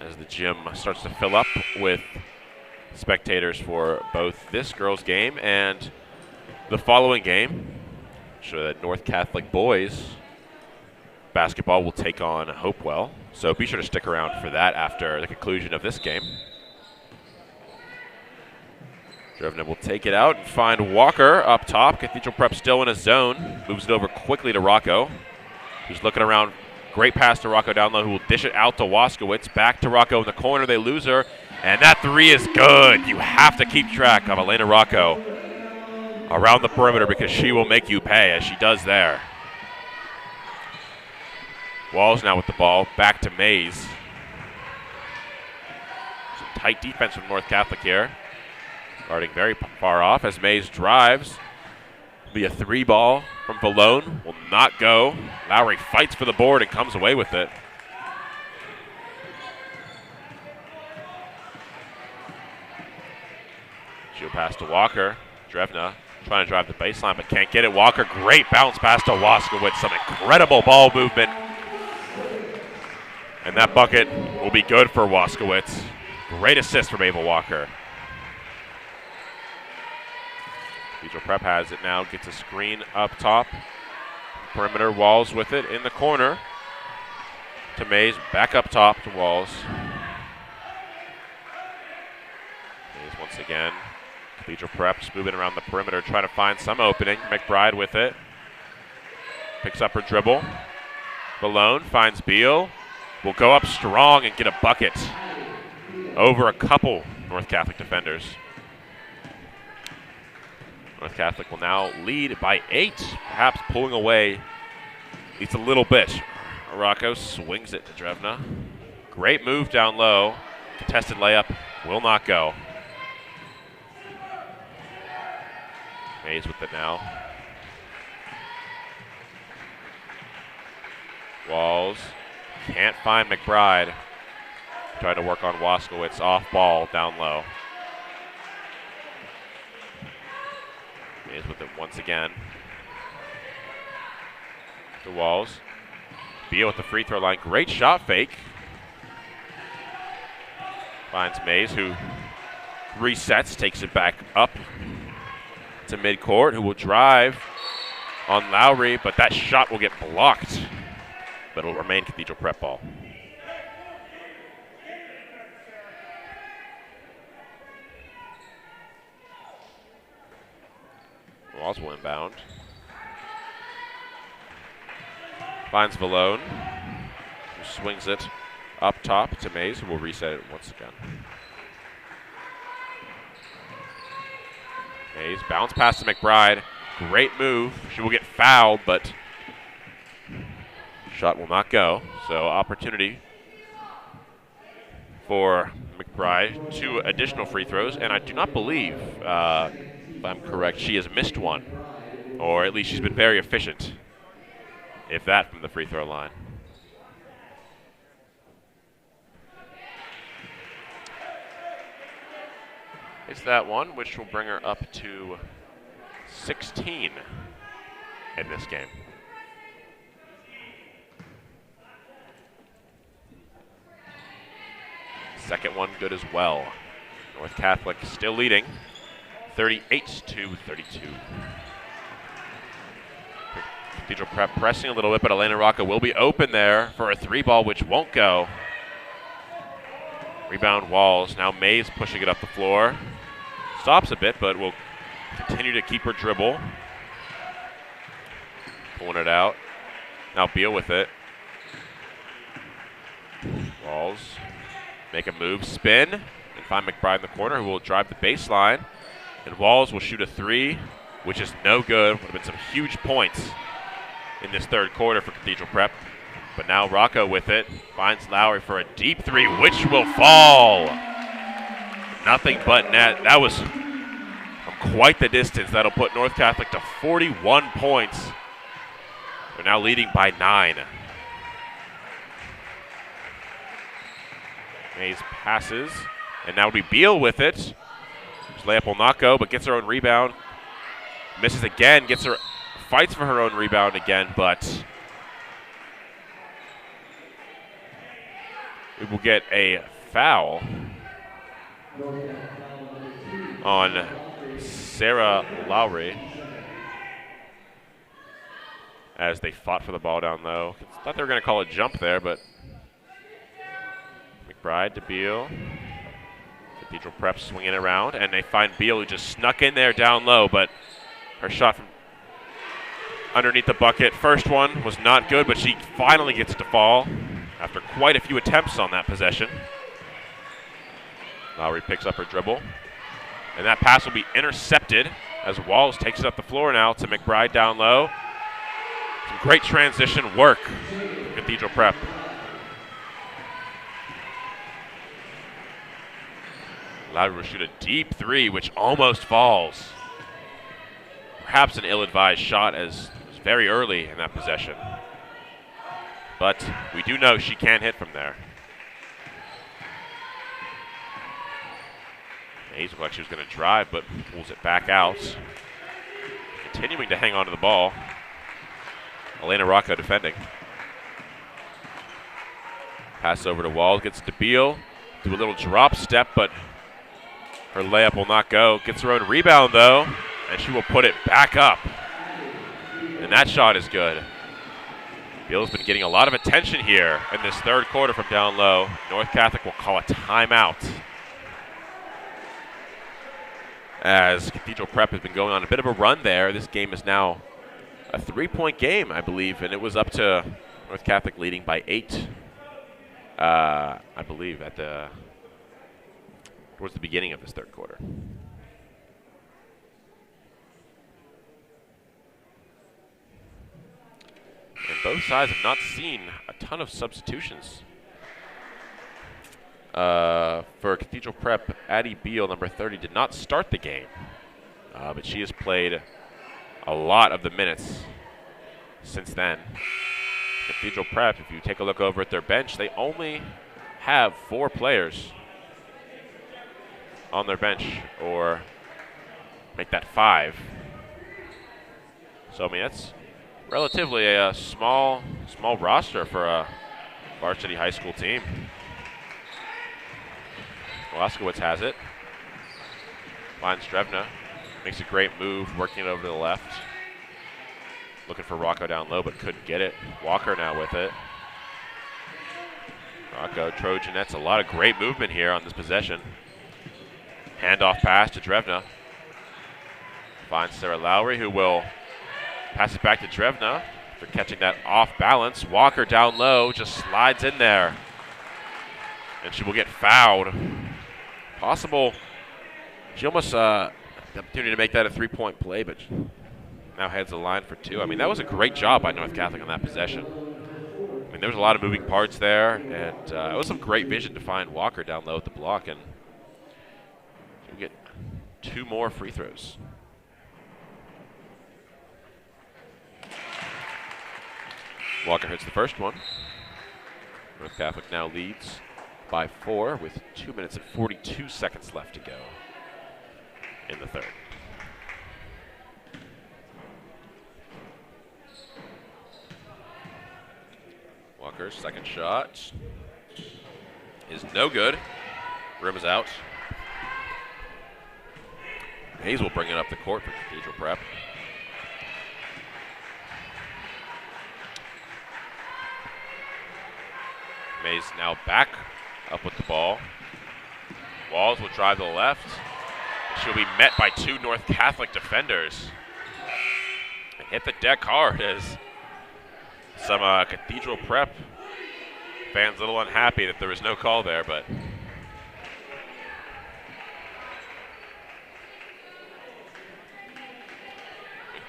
As the gym starts to fill up with spectators for both this girls' game and the following game. So that North Catholic boys basketball will take on Hopewell. So be sure to stick around for that after the conclusion of this game. Trojanettes will take it out and find Walker up top. Cathedral Prep still in a zone. Moves it over quickly to Rocco, who's looking around. Great pass to Rocco down low, who will dish it out to Waskowitz. Back to Rocco in the corner. They lose her. And that three is good. You have to keep track of Elena Rocco around the perimeter because she will make you pay, as she does there. Walls now with the ball. Back to Mays. Some tight defense from North Catholic here. Guarding very far off as Mays drives. Be a three ball from Valone. Will not go. Lowry fights for the board and comes away with it. She'll pass to Walker. Drevna trying to drive the baseline but can't get it. Walker, great bounce pass to Waskowitz. Some incredible ball movement. And that bucket will be good for Waskowitz. Great assist from Ava Walker. Cathedral Prep has it now. Gets a screen up top. Perimeter, Walls with it in the corner. To Mays, back up top to Walls. Mays once again. Cathedral Prep just moving around the perimeter, trying to find some opening. McBride with it. Picks up her dribble. Valone finds Beal. Will go up strong and get a bucket over a couple North Catholic defenders. North Catholic will now lead by 8, perhaps pulling away at least a little bit. Rocco swings it to Drevna. Great move down low. Contested layup will not go. Mays with it now. Walls can't find McBride. Trying to work on Waskowitz off ball down low. Mays with it once again. To Walls. Beal at the free throw line. Great shot fake. Finds Mays, who resets, takes it back up to midcourt, who will drive on Lowry, but that shot will get blocked. But it will remain Cathedral Prep ball. Walls will inbound. Finds Valone, who swings it up top to Mays, who will reset it once again. Mays, bounce pass to McBride. Great move. She will get fouled, but shot will not go. So opportunity for McBride. 2 additional free throws, and I do not believe, if I'm correct, she has missed one. Or at least she's been very efficient, if that, from the free throw line. It's that one, which will bring her up to 16 in this game. Second one good as well. North Catholic still leading, 38-32. Cathedral Prep pressing a little bit, but Elena Rocca will be open there for a 3-ball, which won't go. Rebound Walls. Now Mays pushing it up the floor. Stops a bit, but will continue to keep her dribble. Pulling it out. Now Beal with it. Walls make a move, spin, and find McBride in the corner, who will drive the baseline. And Walls will shoot a 3, which is no good. Would have been some huge points in this third quarter for Cathedral Prep. But now Rocco with it, finds Lowry for a deep 3, which will fall. Nothing but net. That was from quite the distance. That'll put North Catholic to 41 points. They're now leading by 9. Mays passes, and now it'll be Beal with it. This layup will not go, but gets her own rebound. Misses again, fights for her own rebound again, but we will get a foul on Sarah Lowry as they fought for the ball down low. Thought they were going to call a jump there, but McBride to Beal. Cathedral Prep swinging around, and they find Beal, who just snuck in there down low, but her shot from underneath the bucket. First one was not good, but she finally gets it to fall after quite a few attempts on that possession. Lowry picks up her dribble, and that pass will be intercepted as Walls takes it up the floor now to McBride down low. Some great transition work from Cathedral Prep. Lowry will shoot a deep 3, which almost falls. Perhaps an ill-advised shot, as it was very early in that possession. But we do know she can hit from there. Mays looked like she was going to drive, but pulls it back out. Continuing to hang on to the ball. Elena Rocco defending. Pass over to Wall, gets to Beal. Do a little drop step, but her layup will not go. Gets her own rebound, though, and she will put it back up. And that shot is good. Beal's been getting a lot of attention here in this third quarter from down low. North Catholic will call a timeout, as Cathedral Prep has been going on a bit of a run there. This game is now a 3-point game, I believe, and it was up to North Catholic leading by 8, I believe, towards the beginning of this third quarter. And both sides have not seen a ton of substitutions. For Cathedral Prep, Addie Beal, number 30, did not start the game, but she has played a lot of the minutes since then. Cathedral Prep, if you take a look over at their bench, they only have 4 players on their bench, or make that 5. So, I mean, that's relatively a small roster for a varsity high school team. Waskowitz has it. Finds Drevna. Makes a great move, working it over to the left. Looking for Rocco down low, but couldn't get it. Walker now with it. Rocco, Trojanettes, a lot of great movement here on this possession. Handoff pass to Drevna. Finds Sarah Lowry, who will pass it back to Drevna after catching that off balance. Walker down low, just slides in there. And she will get fouled. Possible. She almost the opportunity to make that a 3-point play, but now heads the line for 2. I mean, that was a great job by North Catholic on that possession. I mean, there was a lot of moving parts there, and it was some great vision to find Walker down low at the block, and we get 2 more free throws. Walker hits the first one. North Catholic now leads by 4 with 2 minutes and 42 seconds left to go in the third. Walker's second shot is no good. Rim is out. Hayes will bring it up the court for Cathedral Prep. Mays now back up with the ball. Walls will drive to the left. She'll be met by two North Catholic defenders. And hit the deck hard as some Cathedral Prep fans a little unhappy that there was no call there, but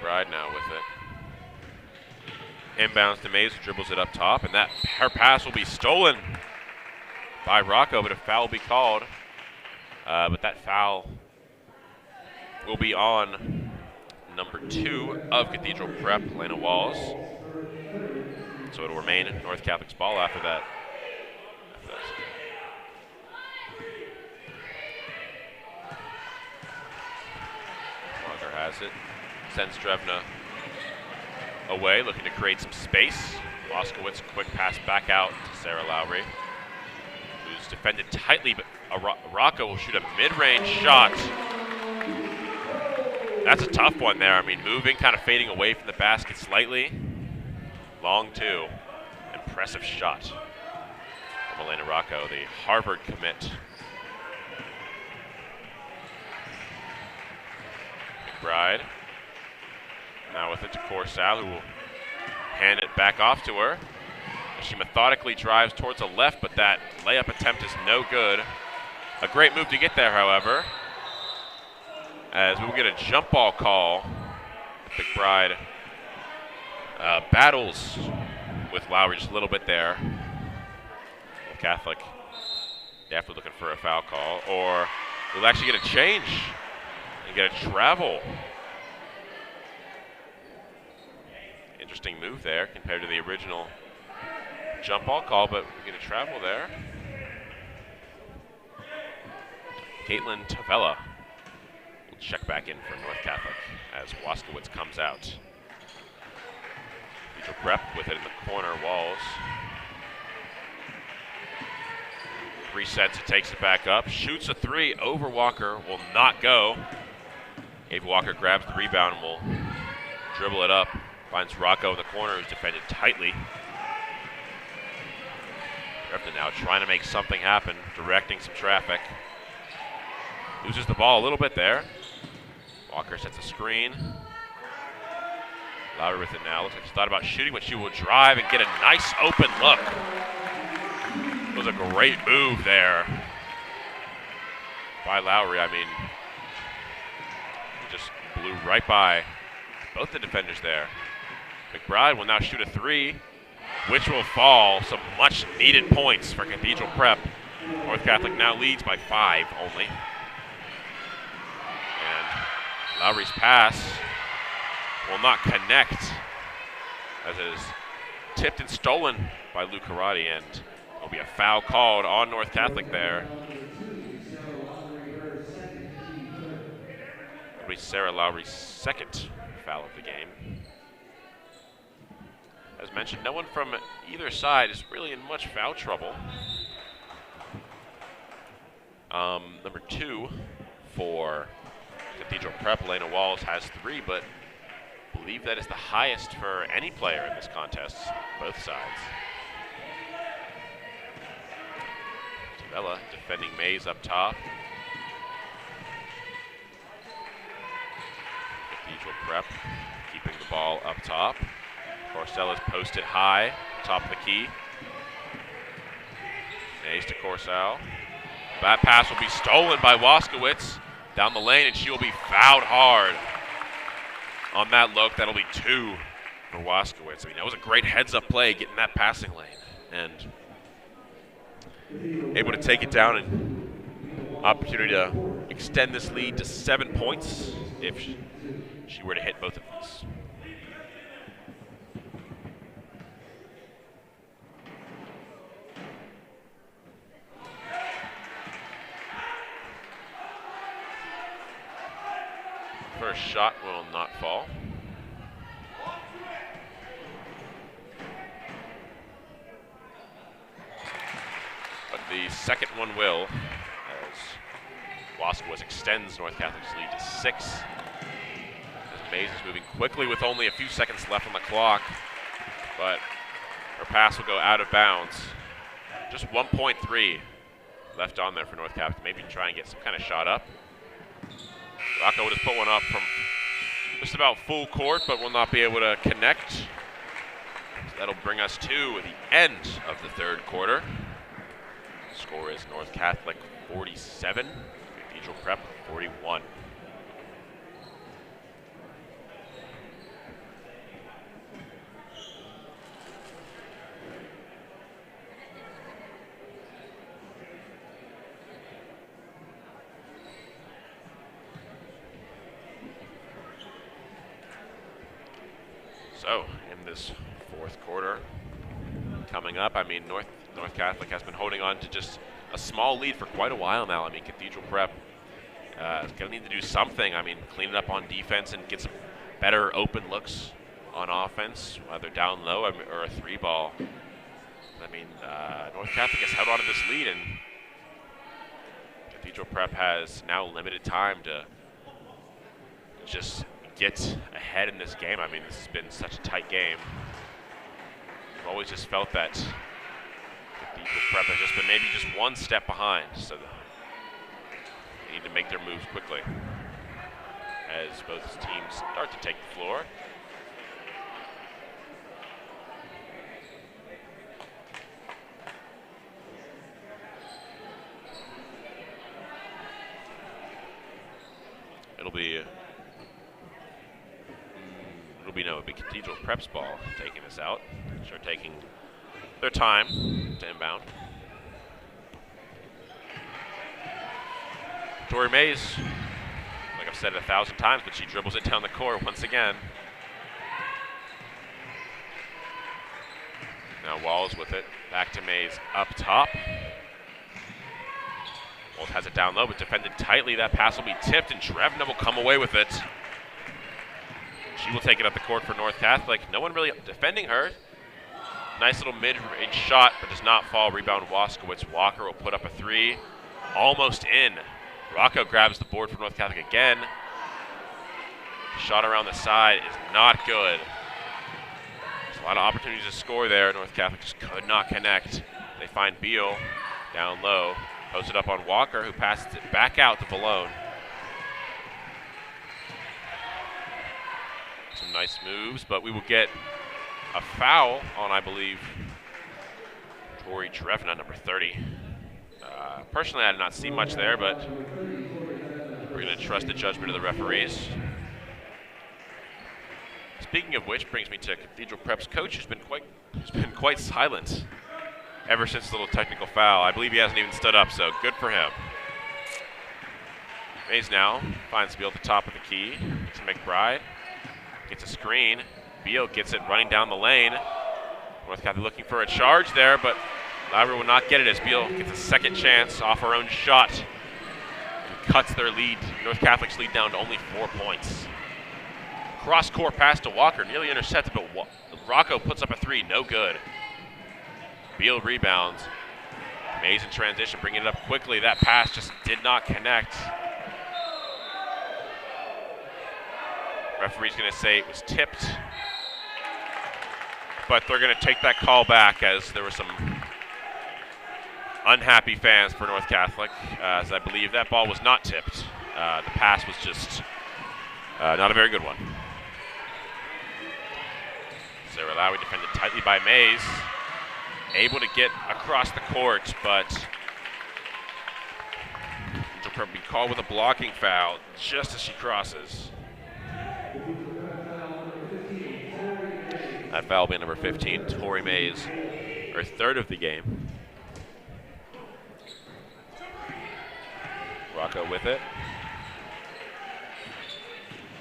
McBride now with it. Inbounds to Mays, dribbles it up top, and that her pass will be stolen by Rocco, but a foul will be called. But that foul will be on number 2 of Cathedral Prep, Lena Walls. So it'll remain North Catholic's ball after that. Walker has it. Sends Drevna away, looking to create some space. Moskowitz, quick pass back out to Sarah Lowry, who's defended tightly, but Rocco will shoot a mid-range shot. That's a tough one there. I mean, moving, kind of fading away from the basket slightly. Long two. Impressive shot from Elena Rocco, the Harvard commit. McBride now with it to Corsal, who will hand it back off to her. She methodically drives towards the left, but that layup attempt is no good. A great move to get there, however, as we will get a jump ball call. McBride battles with Lowry just a little bit there. Catholic definitely looking for a foul call, or we'll actually get a change and get a travel. Interesting move there compared to the original jump ball call, but we get a travel there. Caitlin Tavella will check back in for North Catholic as Waskowitz comes out. Cathedral Prep with it in the corner, Walls. Resets, it takes it back up, shoots a three over Walker, will not go. Ava Walker grabs the rebound and will dribble it up. Finds Rocco in the corner, who's defended tightly. Drevna now trying to make something happen, directing some traffic. Loses the ball a little bit there. Walker sets a screen. Lowry with it now. Looks like she thought about shooting, but she will drive and get a nice open look. It was a great move there by Lowry. I mean, he just blew right by both the defenders there. McBride will now shoot a three, which will fall. Some much needed points for Cathedral Prep. North Catholic now leads by 5 only. And Lowry's pass will not connect as it is tipped and stolen by Luke Karate, and there'll be a foul called on North Catholic there. It'll be Sarah Lowry's second foul of the game. As mentioned, no one from either side is really in much foul trouble. Number 2 for Cathedral Prep, Lena Walls, has 3, but I believe that is the highest for any player in this contest, both sides. Tavella defending Mays up top. Cathedral Prep keeping the ball up top. Corsell is posted high, top of the key. Mays to Corsell. That pass will be stolen by Waskowitz down the lane, and she will be fouled hard on that look. That'll be 2 for Waskowitz. I mean, that was a great heads-up play, getting that passing lane, and able to take it down and opportunity to extend this lead to 7 points if she were to hit both of these. First shot will not fall. But the second one will, Waskowitz extends North Catholic's lead to 6. As Mays is moving quickly with only a few seconds left on the clock, but her pass will go out of bounds. Just 1.3 left on there for North Catholic. Maybe try and get some kind of shot up. Rocco will just put one up from just about full court, but will not be able to connect. So that'll bring us to the end of the third quarter. Score is North Catholic 47, Cathedral Prep 41. So, in this fourth quarter coming up, I mean, North Catholic has been holding on to just a small lead for quite a while now. I mean, Cathedral Prep is going to need to do something. I mean, clean it up on defense and get some better open looks on offense, whether down low or a 3-ball. I mean, North Catholic has held on to this lead, and Cathedral Prep has now limited time to just get ahead in this game. I mean, this has been such a tight game. I've always just felt that Cathedral Prep has just been maybe just one step behind, so they need to make their moves quickly as both teams start to take the floor. It'll be Cathedral Prep's ball taking us out. Sure, taking their time to inbound. Tori Mays, like I've said it 1,000 times, but she dribbles it down the court once again. Now Walls with it, back to Mays up top. Walls has it down low, but defended tightly. That pass will be tipped, and Trevna will come away with it. She will take it up the court for North Catholic. No one really defending her. Nice little mid-range shot, but does not fall. Rebound Waskowitz. Walker will put up a 3. Almost in. Rocco grabs the board for North Catholic again. Shot around the side is not good. There's a lot of opportunities to score there. North Catholic just could not connect. They find Beal down low. Posts it up on Walker, who passes it back out to Valone. Some nice moves, but we will get a foul on, I believe, Tori Trevna, number 30. Personally, I did not see much there, but we're going to trust the judgment of the referees. Speaking of which, brings me to Cathedral Prep's coach, who's been quite silent ever since the little technical foul. I believe he hasn't even stood up, so good for him. Mays now finds Beal at the top of the key to McBride. Gets a screen. Beal gets it running down the lane. North Catholic looking for a charge there, but Lowry will not get it as Beal gets a second chance off her own shot and cuts their lead, North Catholic's lead, down to only 4 points. Cross-court pass to Walker, nearly intercepted, but Rocco puts up a 3, no good. Beal rebounds. Mays in transition, bringing it up quickly. That pass just did not connect. Referee's going to say it was tipped, but they're going to take that call back as there were some unhappy fans for North Catholic, as I believe that ball was not tipped. The pass was just not a very good one. Sarah Lowry defended tightly by Mays, able to get across the court, but will be called with a blocking foul just as she crosses. That foul will be number 15, Tori Mays, her 3rd of the game. Rocco with it.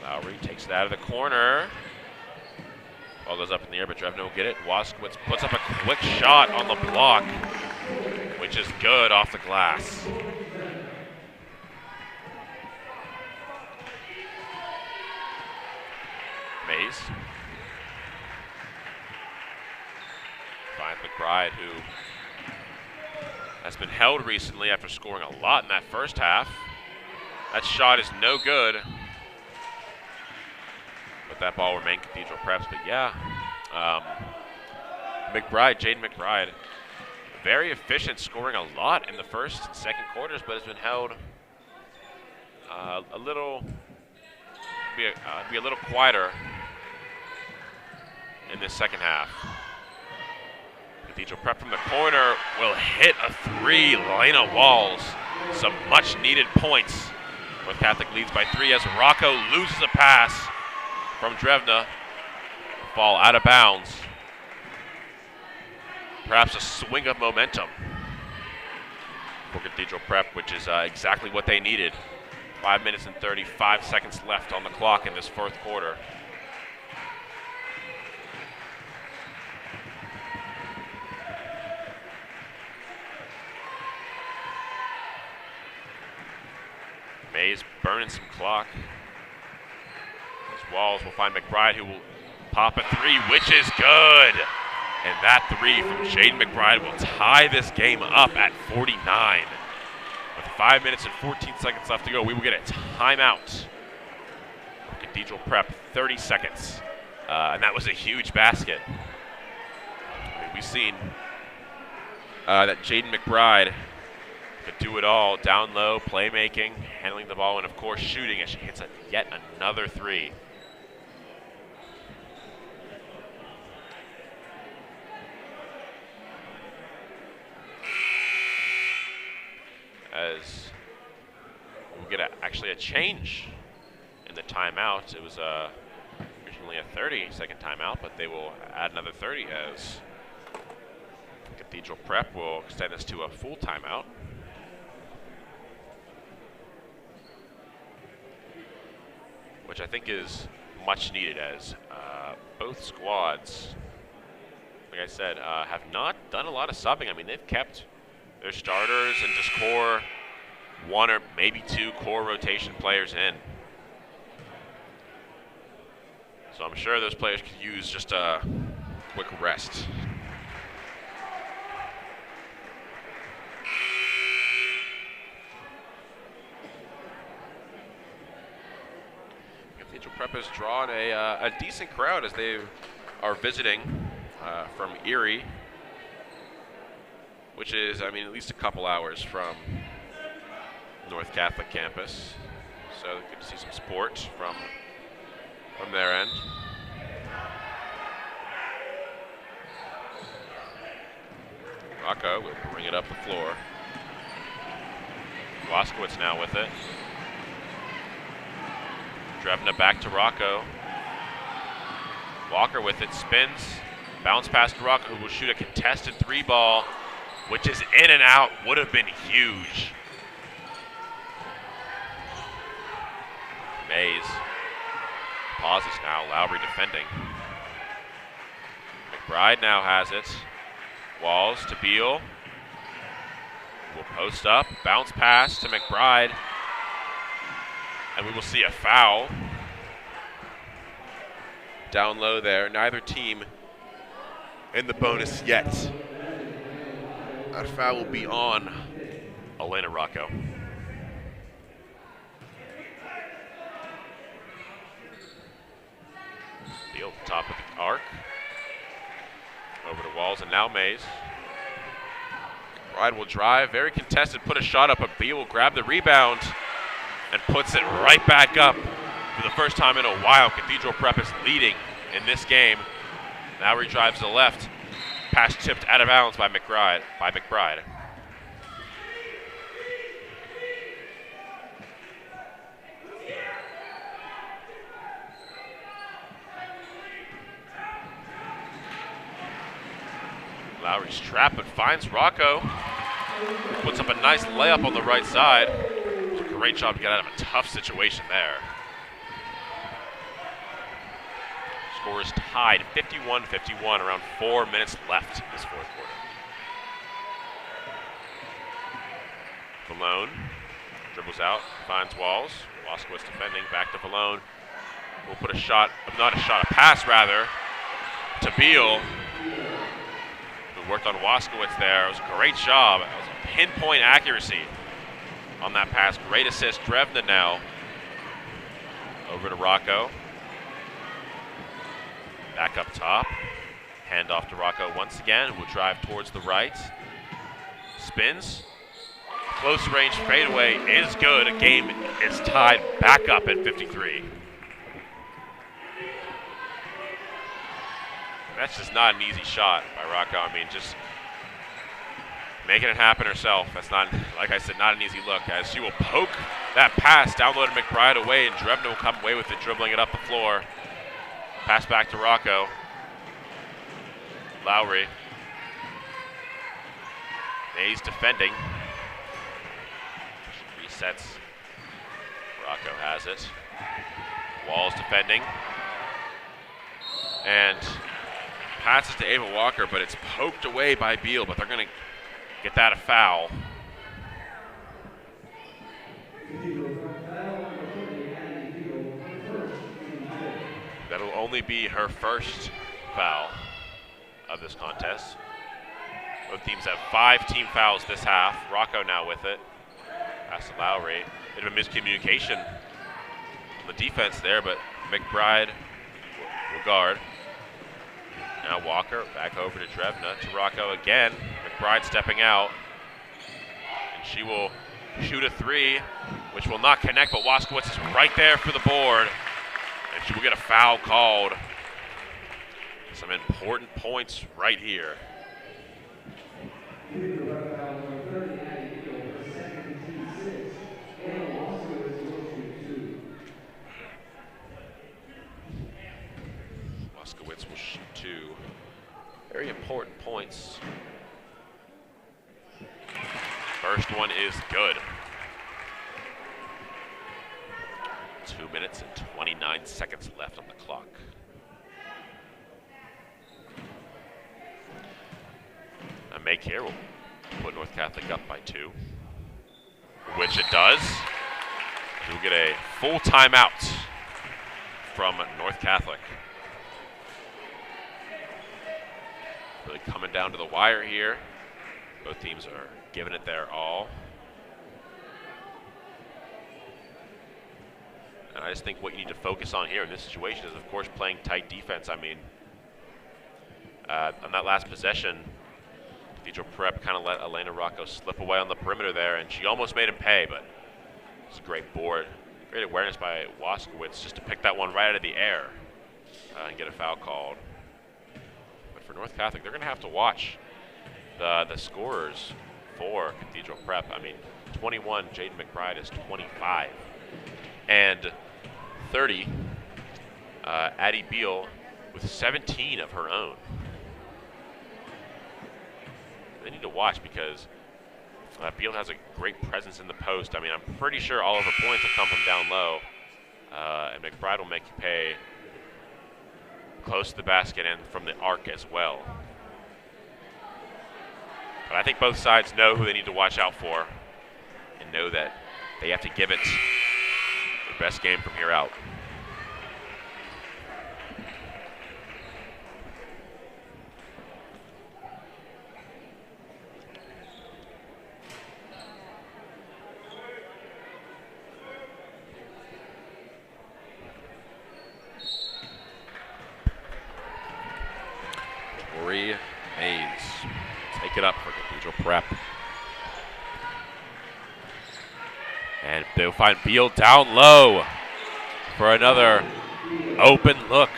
Lowry takes it out of the corner. Ball goes up in the air, but Drevno will get it. Waskowitz puts up a quick shot on the block, which is good off the glass. Mays finds McBride, who has been held recently after scoring a lot in that first half. That shot is no good. But that ball remained Cathedral Prep's. But yeah, Jaden McBride, very efficient, scoring a lot in the first and second quarters, but has been held be a little quieter in this second half. Cathedral Prep from the corner will hit a three. Lena Walls, some much needed points. North Catholic leads by 3 as Rocco loses a pass from Drevna. Ball out of bounds. Perhaps a swing of momentum for Cathedral Prep, which is exactly what they needed. 5 minutes and 35 seconds left on the clock in this fourth quarter. Mays burning some clock. As Walls will find McBride, who will pop a three, which is good. And that three from Jaden McBride will tie this game up at 49. With 5 minutes and 14 seconds left to go, we will get a timeout. Cathedral Prep, 30 seconds. And that was a huge basket. I mean, we've seen that Jaden McBride could do it all. Down low, playmaking, handling the ball, and of course shooting as she hits yet another three. As we'll get actually a change in the timeout. It was originally a 30-second timeout, but they will add another 30 as Cathedral Prep will extend this to a full timeout. Which I think is much needed, as both squads, like I said, have not done a lot of subbing. I mean, they've kept their starters and just core one or maybe two core rotation players in. So I'm sure those players could use just a quick rest. Cathedral Prep has drawn a decent crowd as they are visiting from Erie, which is, I mean, at least a couple hours from North Catholic campus. So good to see some sport from their end. Rocco will bring it up the floor. Waskowitz now with it. Drevna back to Rocco. Walker with it, spins. Bounce pass to Rocco, who will shoot a contested three ball, which is in and out, would have been huge. Mays pauses now, Lowry defending. McBride now has it. Walls to Beal. Will post up, bounce pass to McBride. And we will see a foul. Down low there, neither team in the bonus yet. That foul will be on Elena Rocco. Beal, top of the arc. Over to Walls and now Mays. McBride will drive, very contested, put a shot up, but Beal will grab the rebound and puts it right back up. For the first time in a while, Cathedral Prep is leading in this game. Lowry drives to the left. Pass tipped out of bounds by McBride. Lowry's trapped but finds Rocco. Puts up a nice layup on the right side. It's a great job to get out of a tough situation there. Score is tied 51-51, around 4 minutes left in this fourth quarter. Valone dribbles out, finds Walls. Waskowitz defending, back to Valone. We'll put a shot, a pass rather, to Beal, who worked on Waskowitz there. It was a great job. It was a pinpoint accuracy on that pass. Great assist. Drevna now over to Rocco. Back up top. Hand off to Rocco once again, who will drive towards the right. Spins. Close range fadeaway is good. A game is tied back up at 53. That's just not an easy shot by Rocco. I mean, just making it happen herself. That's not, like I said, not an easy look, as she will poke that pass, download McBride away, and Drevna will come away with it, dribbling it up the floor. Pass back to Rocco. Lowry. Mays defending. Resets. Rocco has it. Walls defending. And passes to Ava Walker, but it's poked away by Beal, but they're going to get that a foul. That'll only be her first foul of this contest. Both teams have 5 team fouls this half. Rocco now with it. Pass to Lowry. Bit of a miscommunication on the defense there, but McBride will guard. Now Walker back over to Drevna, to Rocco again. McBride stepping out. And she will shoot a 3, which will not connect, but Waskowitz is right there for the board. And she will get a foul called. Some important points right here. Waskowitz will shoot 2. Very important points. First one is good. 2 minutes and 29 seconds left on the clock. A make here will put North Catholic up by 2, which it does. We'll get a full timeout from North Catholic. Really coming down to the wire here. Both teams are giving it their all. And I just think what you need to focus on here in this situation is, of course, playing tight defense. I mean, on that last possession, Cathedral Prep kind of let Elena Rocco slip away on the perimeter there, and she almost made him pay, but it was a great board. Great awareness by Waskowitz just to pick that one right out of the air and get a foul called. But for North Catholic, they're going to have to watch the scorers for Cathedral Prep. I mean, 21, Jaden McBride is 25. And 30, Addie Beal with 17 of her own. They need to watch because Beal has a great presence in the post. I mean, I'm pretty sure all of her points will come from down low. And McBride will make you pay close to the basket and from the arc as well. But I think both sides know who they need to watch out for and know that they have to give it their best game from here out. Mays take it up for Cathedral Prep. And they'll find Beal down low for another open look.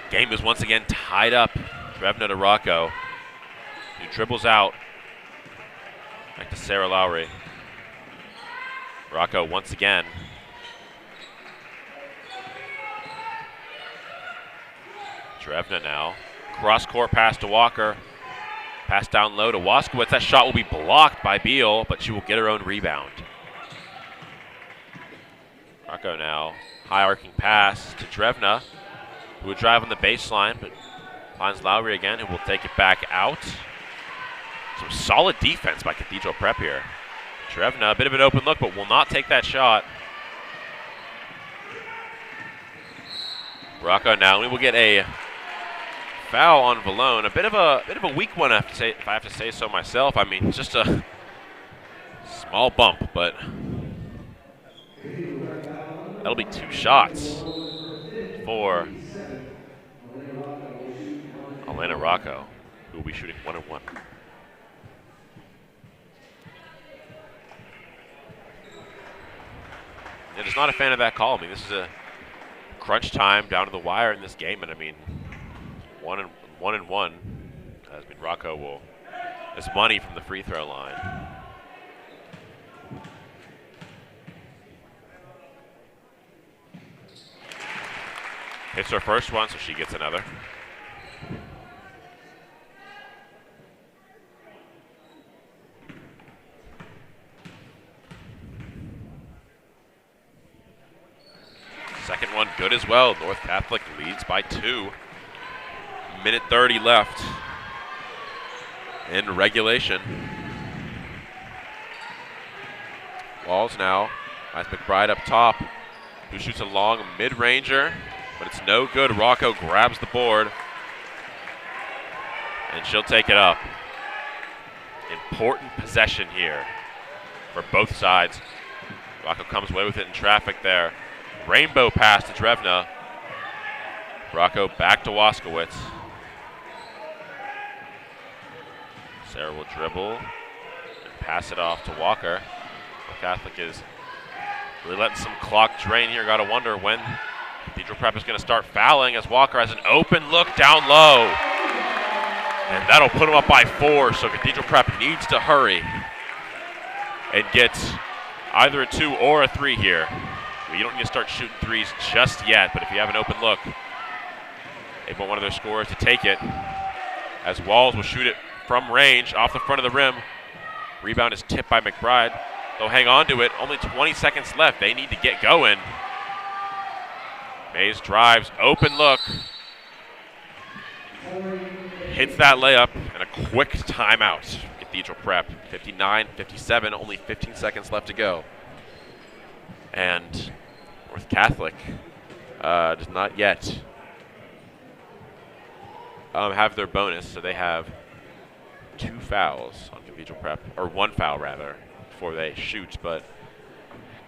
Game is once again tied up. Drevna to Rocco, who dribbles out. Back to Sarah Lowry. Rocco once again. Drevna now. Cross-court pass to Walker. Pass down low to Waskowitz. That shot will be blocked by Beal, but she will get her own rebound. Rocco now. High-arcing pass to Drevna, who would drive on the baseline, but finds Lowry again, who will take it back out. Some solid defense by Cathedral Prep here. Drevna, a bit of an open look, but will not take that shot. Rocco now. We will get a foul on Valone. A bit of a weak one, if I have to say so myself. I mean, just a Small bump, but that'll be 2 shots for Elena Rocco, who will be shooting 1 and 1. And just not a fan of that call. I mean, this is a crunch time down to the wire in this game, and I mean, 1 and 1. I mean, Rocco will has money from the free throw line. Hits her first one, so she gets another. Second one good as well. North Catholic leads by 2. Minute 30 left in regulation. Walls now. Has McBride up top, who shoots a long mid-ranger, but it's no good. Rocco grabs the board, and she'll take it up. Important possession here for both sides. Rocco comes away with it in traffic there. Rainbow pass to Drevna. Rocco back to Waskowitz. Sarah will dribble and pass it off to Walker. Catholic is really letting some clock drain here. Got to wonder when Cathedral Prep is going to start fouling, as Walker has an open look down low. And that'll put him up by 4, so Cathedral Prep needs to hurry and get either a 2 or a 3 here. You don't need to start shooting threes just yet, but if you have an open look, they want one of their scorers to take it, as Walls will shoot it from range off the front of the rim. Rebound is tipped by McBride. They'll hang on to it. Only 20 seconds left. They need to get going. Mays drives. Open look. Hits that layup, and a quick timeout. Cathedral Prep. 59-57. Only 15 seconds left to go. And North Catholic does not yet have their bonus, so they have 2 fouls on Cathedral Prep, or 1 foul rather, before they shoot, but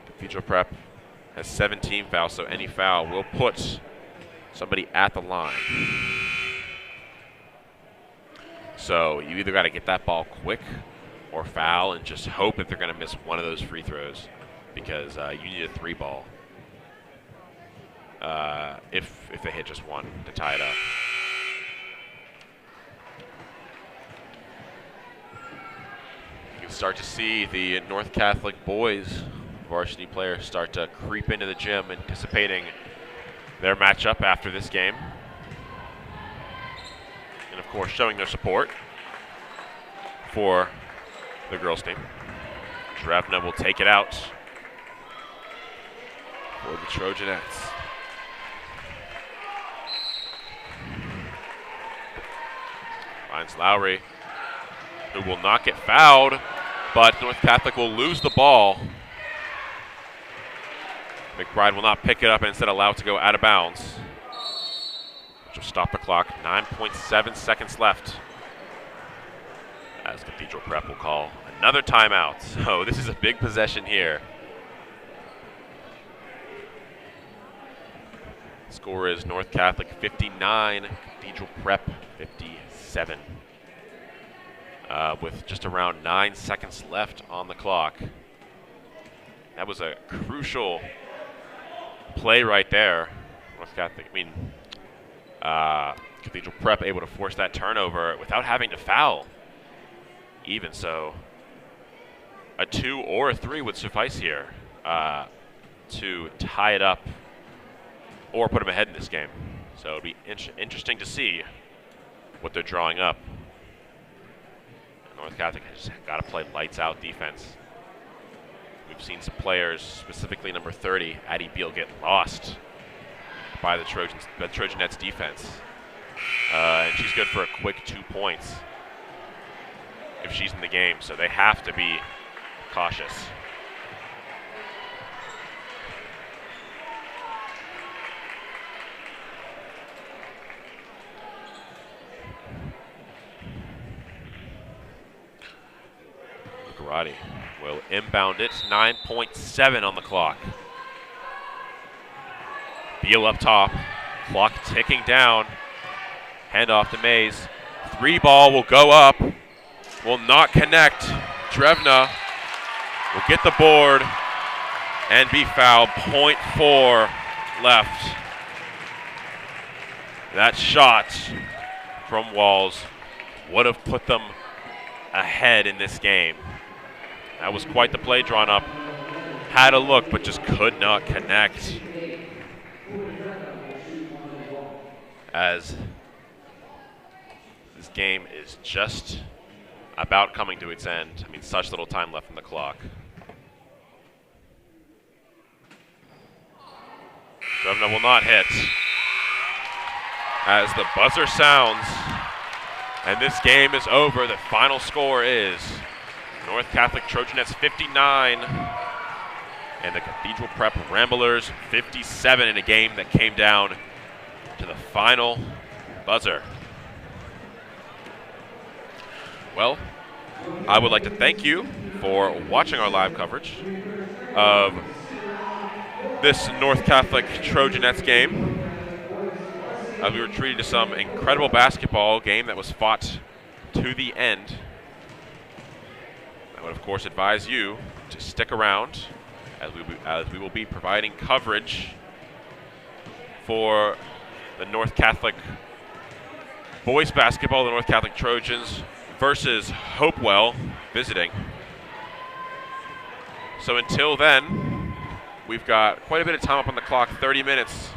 Cathedral Prep has 17 fouls, so any foul will put somebody at the line. So you either got to get that ball quick or foul and just hope that they're going to miss one of those free throws, because you need a 3 ball if they hit just one to tie it up. You can start to see the North Catholic boys varsity players start to creep into the gym, anticipating their matchup after this game. And of course, showing their support for the girls team. Drevna will take it out for the Trojanettes. Finds Lowry, who will not get fouled, but North Catholic will lose the ball. McBride will not pick it up and instead allow it to go out of bounds, which will stop the clock. 9.7 seconds left, as Cathedral Prep will call another timeout. So this is a big possession here. Score is North Catholic 59, Cathedral Prep 57. With just around 9 seconds left on the clock. That was a crucial play right there. North Catholic, Cathedral Prep able to force that turnover without having to foul. Even so, a 2 or a 3 would suffice here to tie it up or put them ahead in this game. So it'll be interesting to see what they're drawing up. North Catholic has got to play lights out defense. We've seen some players, specifically number 30, Addie Beal, get lost by the Trojanettes defense. And she's good for a quick 2 points if she's in the game, so they have to be cautious. will inbound it. 9.7 on the clock. Beal up top. Clock ticking down. Handoff to Mays. 3 ball will go up. Will not connect. Drevna will get the board and be fouled. 0.4 left. That shot from Walls would have put them ahead in this game. That was quite the play drawn up. Had a look, but just could not connect. As this game is just about coming to its end. I mean, such little time left on the clock. Drevna will not hit. As the buzzer sounds, and this game is over, the final score is North Catholic Trojanettes 59 and the Cathedral Prep Ramblers 57 in a game that came down to the final buzzer. Well, I would like to thank you for watching our live coverage of this North Catholic Trojanettes game. We were treated to some incredible basketball game that was fought to the end. I would, of course, advise you to stick around as we will be providing coverage for the North Catholic boys basketball, the North Catholic Trojans versus Hopewell visiting. So until then, we've got quite a bit of time up on the clock, 30 minutes.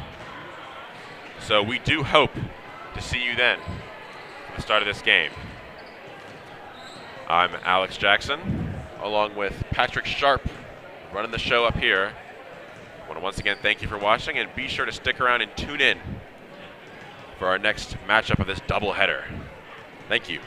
So we do hope to see you then at the start of this game. I'm Alex Jackson, along with Patrick Sharp, running the show up here. I want to once again thank you for watching, and be sure to stick around and tune in for our next matchup of this doubleheader. Thank you.